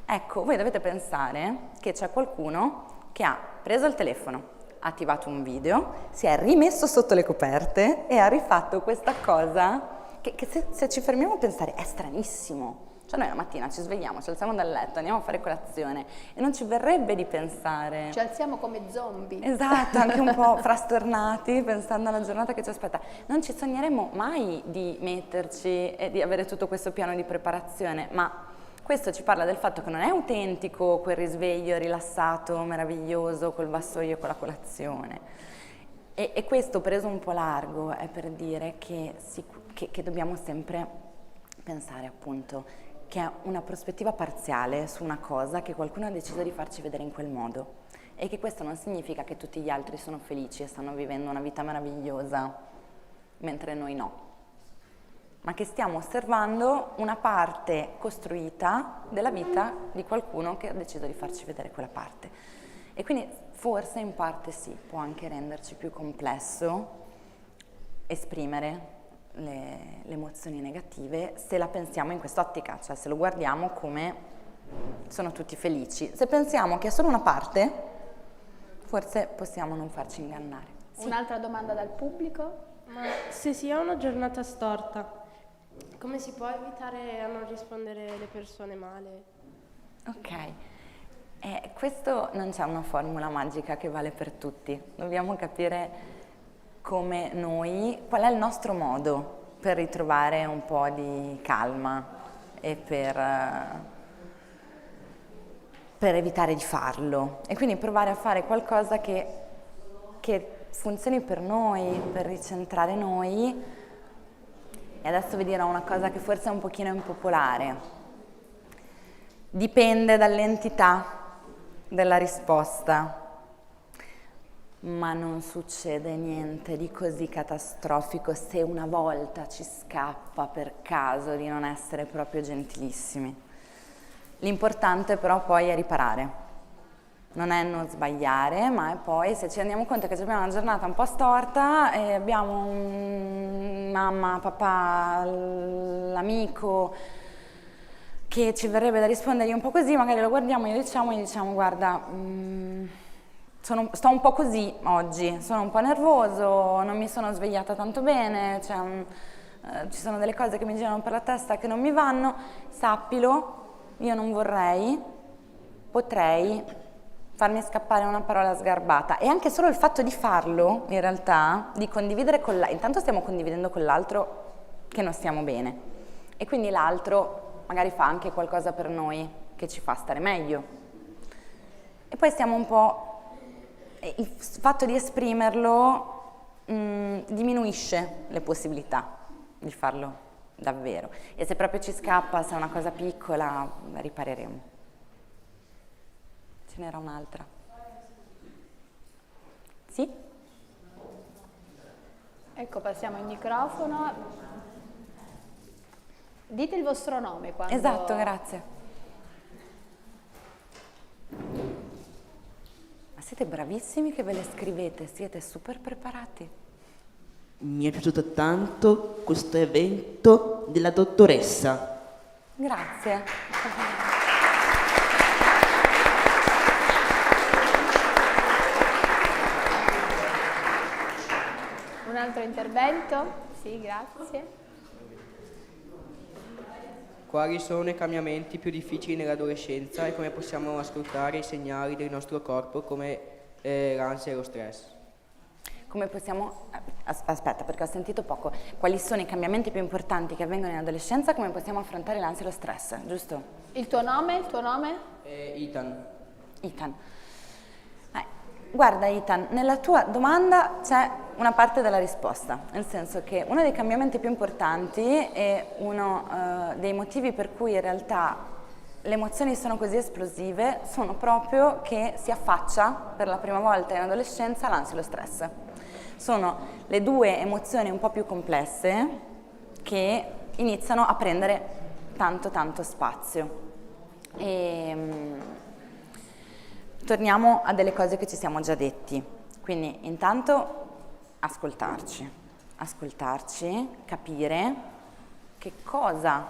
Ecco, voi dovete pensare che c'è qualcuno che ha preso il telefono, ha attivato un video, si è rimesso sotto le coperte e ha rifatto questa cosa che se ci fermiamo a pensare è stranissimo. Cioè noi la mattina ci svegliamo, ci alziamo dal letto, andiamo a fare colazione e non ci verrebbe di pensare. Ci alziamo come zombie. Esatto, anche un po' frastornati pensando alla giornata che ci aspetta. Non ci sogneremo mai di metterci e di avere tutto questo piano di preparazione, ma questo ci parla del fatto che non è autentico quel risveglio rilassato, meraviglioso, col vassoio e con la colazione. E questo preso un po' largo è per dire che dobbiamo sempre pensare appunto che è una prospettiva parziale su una cosa che qualcuno ha deciso di farci vedere in quel modo e che questo non significa che tutti gli altri sono felici e stanno vivendo una vita meravigliosa mentre noi no, ma che stiamo osservando una parte costruita della vita di qualcuno che ha deciso di farci vedere quella parte. E quindi forse in parte sì, può anche renderci più complesso esprimere le emozioni negative se la pensiamo in quest'ottica, cioè se lo guardiamo come sono tutti felici. Se pensiamo che è solo una parte, forse possiamo non farci ingannare. Sì. Un'altra domanda dal pubblico? Ma se si ha una giornata storta, come si può evitare a non rispondere le persone male? Ok, questo non c'è una formula magica che vale per tutti, dobbiamo capire come noi, qual è il nostro modo per ritrovare un po' di calma e per evitare di farlo, e quindi provare a fare qualcosa che funzioni per noi, per ricentrare noi. E adesso vi dirò una cosa che forse è un pochino impopolare, dipende dall'entità della risposta, ma non succede niente di così catastrofico se una volta ci scappa per caso di non essere proprio gentilissimi. L'importante però poi è riparare, non è non sbagliare, ma è poi se ci rendiamo conto che abbiamo una giornata un po' storta e abbiamo mamma, papà, l'amico che ci verrebbe da rispondergli un po' così, magari lo guardiamo e gli diciamo guarda, sto un po' così oggi, sono un po' nervoso, non mi sono svegliata tanto bene, ci sono delle cose che mi girano per la testa che non mi vanno, sappilo, io non potrei farmi scappare una parola sgarbata, e anche solo il fatto di farlo, in realtà, di condividere con l'altro, intanto stiamo condividendo con l'altro che non stiamo bene, e quindi l'altro magari fa anche qualcosa per noi che ci fa stare meglio, e poi stiamo un po', il fatto di esprimerlo diminuisce le possibilità di farlo davvero, e se proprio ci scappa, se è una cosa piccola, ripareremo. Ce n'era un'altra. Sì? Ecco, passiamo il microfono. Dite il vostro nome quando... Esatto, grazie. Ma siete bravissimi che ve le scrivete, siete super preparati. Mi è piaciuto tanto questo evento della dottoressa. Grazie. Un altro intervento? Sì, grazie. Quali sono i cambiamenti più difficili nell'adolescenza e come possiamo ascoltare i segnali del nostro corpo come l'ansia e lo stress? Come possiamo... Aspetta, perché ho sentito poco. Quali sono i cambiamenti più importanti che avvengono in adolescenza? Come possiamo affrontare l'ansia e lo stress, giusto? Il tuo nome? Il tuo nome? Ethan. Ethan. Guarda Ethan, nella tua domanda c'è una parte della risposta, nel senso che uno dei cambiamenti più importanti e uno dei motivi per cui in realtà le emozioni sono così esplosive sono proprio che si affaccia per la prima volta in adolescenza l'ansia e lo stress. Sono le due emozioni un po' più complesse che iniziano a prendere tanto spazio. Torniamo a delle cose che ci siamo già detti, quindi intanto ascoltarci, capire che cosa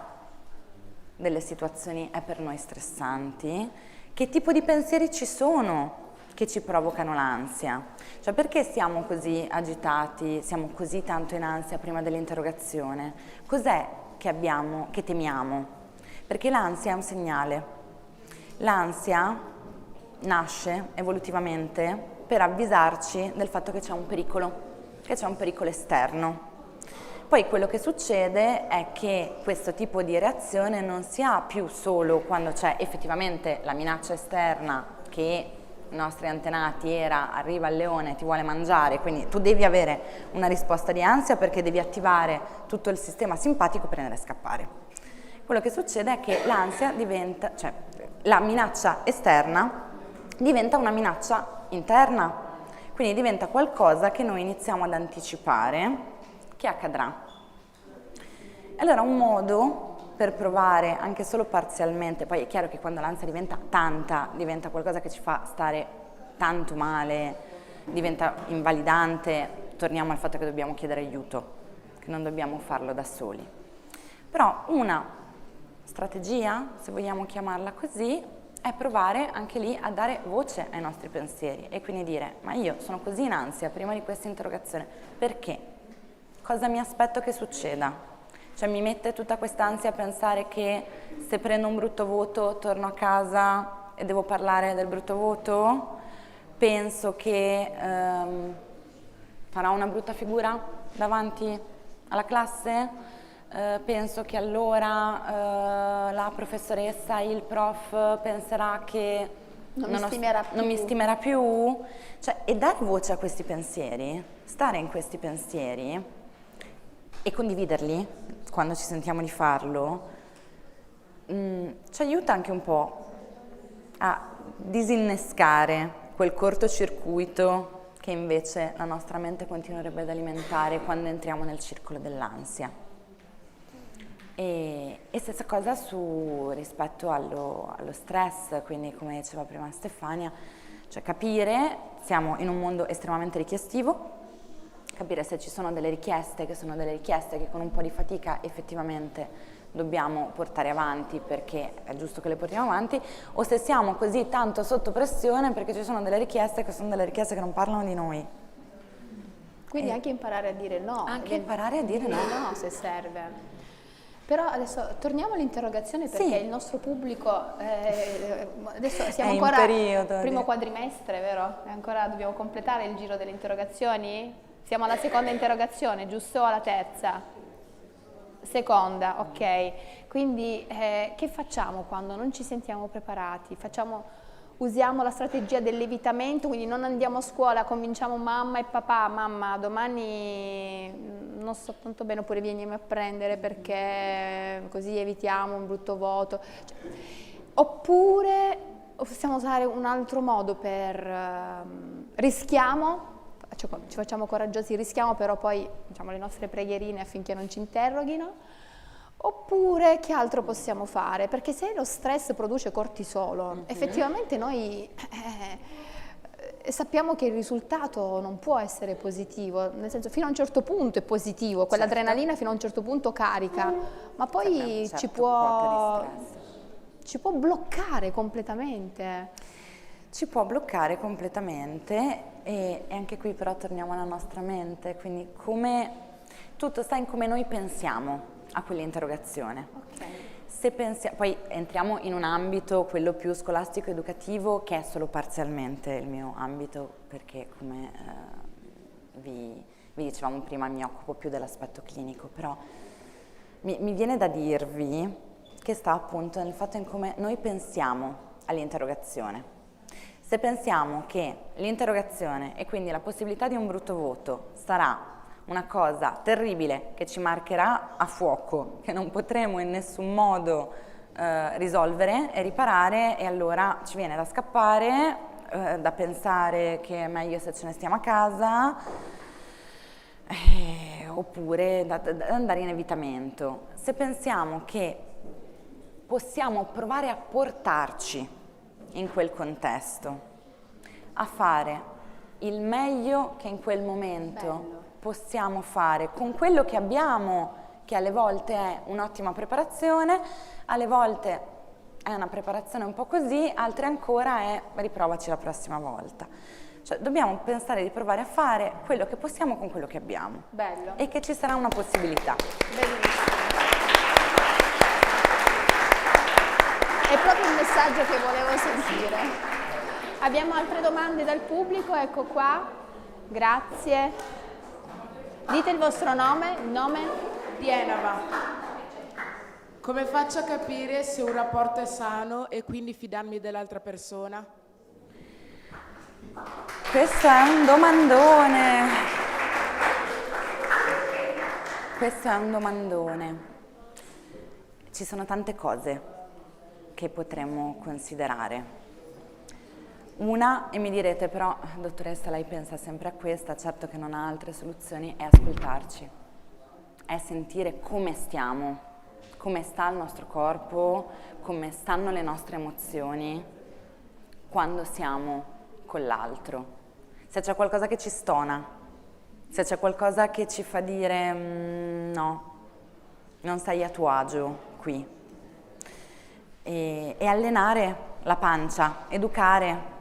delle situazioni è per noi stressanti, che tipo di pensieri ci sono che ci provocano l'ansia, cioè perché siamo così agitati, siamo così tanto in ansia prima dell'interrogazione, cos'è che temiamo, perché l'ansia è un segnale, l'ansia nasce evolutivamente per avvisarci del fatto che c'è un pericolo esterno. Poi quello che succede è che questo tipo di reazione non si ha più solo quando c'è effettivamente la minaccia esterna che i nostri antenati era arriva il leone, ti vuole mangiare, quindi tu devi avere una risposta di ansia perché devi attivare tutto il sistema simpatico per andare a scappare. Quello che succede è che l'ansia diventa, cioè la minaccia esterna diventa una minaccia interna, quindi diventa qualcosa che noi iniziamo ad anticipare che accadrà. Allora un modo per provare anche solo parzialmente, poi è chiaro che quando l'ansia diventa tanta, diventa qualcosa che ci fa stare tanto male, diventa invalidante, torniamo al fatto che dobbiamo chiedere aiuto, che non dobbiamo farlo da soli. Però una strategia, se vogliamo chiamarla così, è provare anche lì a dare voce ai nostri pensieri e quindi dire ma io sono così in ansia prima di questa interrogazione, perché? Cosa mi aspetto che succeda? Cioè mi mette tutta quest'ansia a pensare che se prendo un brutto voto torno a casa e devo parlare del brutto voto? Penso che farò una brutta figura davanti alla classe? Penso che allora la professoressa, il prof penserà che non mi stimerà più. Cioè, e dare voce a questi pensieri, stare in questi pensieri e condividerli quando ci sentiamo di farlo, ci aiuta anche un po' a disinnescare quel cortocircuito che invece la nostra mente continuerebbe ad alimentare quando entriamo nel circolo dell'ansia. E stessa cosa rispetto allo stress, quindi come diceva prima Stefania, Cioè capire, siamo in un mondo estremamente richiestivo, capire se ci sono delle richieste che sono delle richieste che con un po' di fatica effettivamente dobbiamo portare avanti perché è giusto che le portiamo avanti, o se siamo così tanto sotto pressione perché ci sono delle richieste che sono delle richieste che non parlano di noi. Quindi anche imparare a dire no. Anche imparare a dire no. Se serve. Però adesso torniamo all'interrogazione perché Sì. il nostro pubblico, adesso siamo È in ancora periodo primo di- quadrimestre, vero? E ancora dobbiamo completare il giro delle interrogazioni? Siamo alla seconda interrogazione, giusto? O alla terza? Seconda, ok. Quindi che facciamo quando non ci sentiamo preparati? Usiamo la strategia dell'evitamento, quindi non andiamo a scuola, convinciamo mamma e papà, mamma domani non sto tanto bene oppure vienimi a prendere perché così evitiamo un brutto voto. Cioè, oppure possiamo usare un altro modo per rischiamo, ci facciamo coraggiosi, rischiamo però poi diciamo le nostre preghierine affinché non ci interroghino. Oppure che altro possiamo fare? Perché se lo stress produce cortisolo, effettivamente noi sappiamo che il risultato non può essere positivo, nel senso fino a un certo punto è positivo, quell'adrenalina fino a un certo punto carica, ma poi Certo, quota di stress. ci può bloccare completamente. Ci può bloccare completamente e anche qui però torniamo alla nostra mente, quindi tutto sta in come noi pensiamo a quell'interrogazione. Se poi entriamo in un ambito, quello più scolastico educativo, che è solo parzialmente il mio ambito, perché come vi dicevamo prima mi occupo più dell'aspetto clinico, però mi viene da dirvi che sta appunto nel fatto in come noi pensiamo all'interrogazione. Se pensiamo che l'interrogazione e quindi la possibilità di un brutto voto sarà una cosa terribile che ci marcherà a fuoco, che non potremo in nessun modo risolvere e riparare, e allora ci viene da scappare, da pensare che è meglio se ce ne stiamo a casa, oppure da andare in evitamento. Se pensiamo che possiamo provare a portarci in quel contesto, a fare il meglio che in quel momento possiamo fare con quello che abbiamo, che alle volte è un'ottima preparazione, alle volte è una preparazione un po' così, altre ancora è riprovaci la prossima volta. Cioè dobbiamo pensare di provare a fare quello che possiamo con quello che abbiamo. Bello. E che ci sarà una possibilità. Bellissimo. È proprio il messaggio che volevo sentire. Abbiamo altre domande dal pubblico? Ecco qua. Grazie. Dite il vostro nome, il nome? Pienava. Come faccio a capire se un rapporto è sano e quindi fidarmi dell'altra persona? Questo è un domandone. Questo è un domandone. Ci sono tante cose che potremmo considerare. Una, e mi direte però, dottoressa, lei pensa sempre a questa, certo che non ha altre soluzioni, è ascoltarci, è sentire come stiamo, come sta il nostro corpo, come stanno le nostre emozioni quando siamo con l'altro. Se c'è qualcosa che ci stona, se c'è qualcosa che ci fa dire no, non sei a tuo agio qui. E allenare la pancia, educare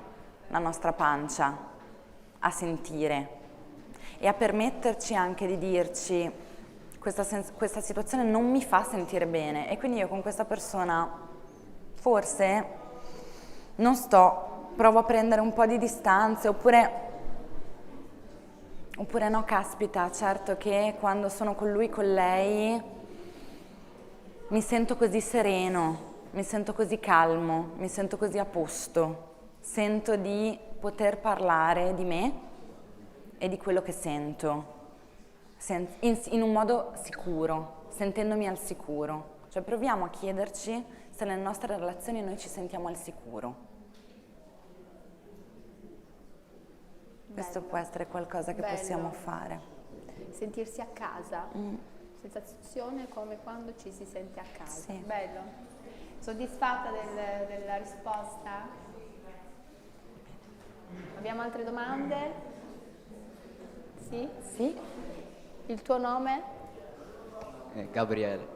la nostra pancia a sentire e a permetterci anche di dirci questa situazione non mi fa sentire bene e quindi io con questa persona forse non sto, provo a prendere un po' di distanze oppure no, caspita, certo che quando sono con lui, con lei mi sento così sereno, mi sento così calmo, mi sento così a posto. Sento di poter parlare di me e di quello che sento in un modo sicuro, sentendomi al sicuro. Cioè proviamo a chiederci se nelle nostre relazioni noi ci sentiamo al sicuro. Questo può essere qualcosa che possiamo fare. Sentirsi a casa, sensazione come quando ci si sente a casa. Sì. Bello. Soddisfatta della risposta? Abbiamo altre domande? Sì? Sì? Il tuo nome? Gabriele.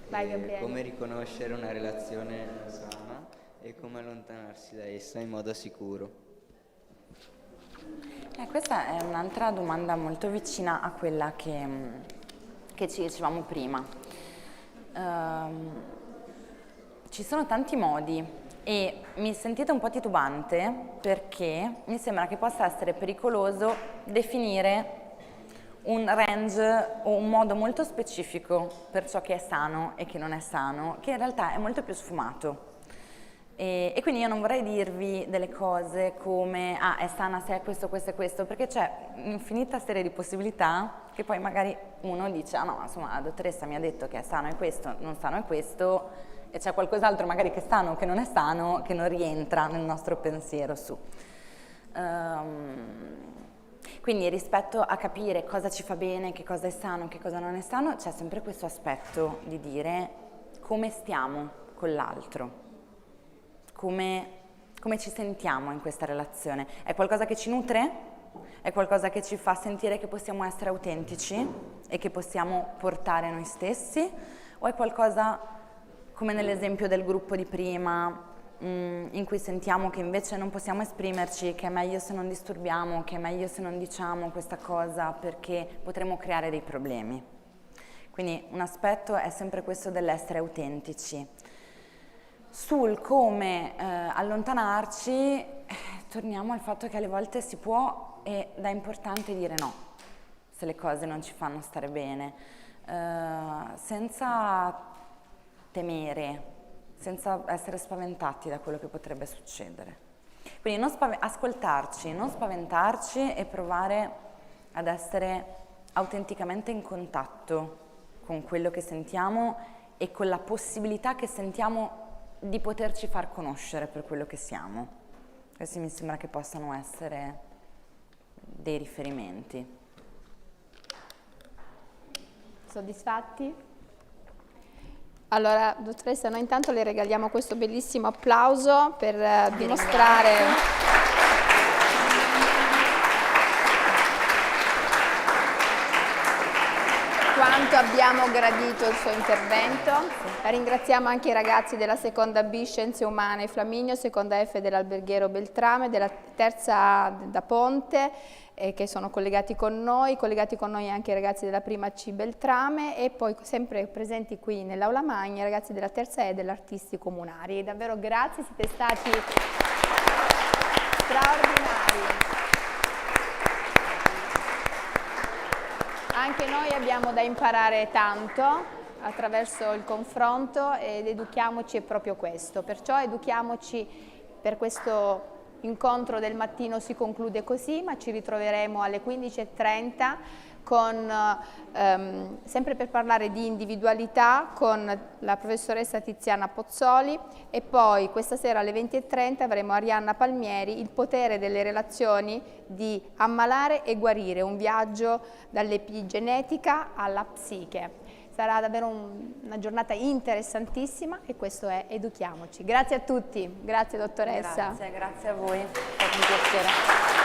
Vai Gabriele. Come riconoscere una relazione sana e come allontanarsi da essa in modo sicuro? Questa è un'altra domanda molto vicina a quella che ci dicevamo prima. Ci sono tanti modi e mi sentite un po' titubante perché mi sembra che possa essere pericoloso definire un range o un modo molto specifico per ciò che è sano e che non è sano, che in realtà è molto più sfumato. E quindi io non vorrei dirvi delle cose come è sana se è questo, questo e questo, perché c'è un'infinita serie di possibilità che poi magari uno dice no, insomma la dottoressa mi ha detto che è sano è questo, non sano è questo, e c'è qualcos'altro magari che è sano o che non è sano che non rientra nel nostro pensiero su. Quindi rispetto a capire cosa ci fa bene, che cosa è sano, che cosa non è sano, c'è sempre questo aspetto di dire come stiamo con l'altro. Come ci sentiamo in questa relazione? È qualcosa che ci nutre? È qualcosa che ci fa sentire che possiamo essere autentici e che possiamo portare noi stessi? O è qualcosa, come nell'esempio del gruppo di prima, in cui sentiamo che invece non possiamo esprimerci, che è meglio se non disturbiamo, che è meglio se non diciamo questa cosa perché potremo creare dei problemi? Quindi un aspetto è sempre questo dell'essere autentici. Sul come allontanarci, torniamo al fatto che alle volte si può ed è importante dire no, se le cose non ci fanno stare bene, senza temere, senza essere spaventati da quello che potrebbe succedere. Quindi ascoltarci, non spaventarci e provare ad essere autenticamente in contatto con quello che sentiamo e con la possibilità che sentiamo di poterci far conoscere per quello che siamo. Questi mi sembra che possano essere dei riferimenti. Soddisfatti? Allora, dottoressa, noi intanto le regaliamo questo bellissimo applauso per dimostrare quanto abbiamo gradito il suo intervento. Ringraziamo anche i ragazzi della seconda B Scienze Umane Flaminio, seconda F dell'Alberghiero Beltrame, della terza A da Ponte, che sono collegati con noi anche i ragazzi della prima C Beltrame e poi sempre presenti qui nell'aula magna i ragazzi della terza E dell'Artisti Comunari. Davvero grazie, siete stati straordinari. Anche noi abbiamo da imparare tanto attraverso il confronto ed educhiamoci è proprio questo, perciò educhiamoci per questo incontro del mattino si conclude così, ma ci ritroveremo alle 15:30 con, sempre per parlare di individualità con la professoressa Tiziana Pozzoli e poi questa sera alle 20:30 avremo Arianna Palmieri, il potere delle relazioni di ammalare e guarire, un viaggio dall'epigenetica alla psiche. Sarà davvero una giornata interessantissima e questo è Educhiamoci. Grazie a tutti, grazie dottoressa. Grazie a voi, è stato un piacere.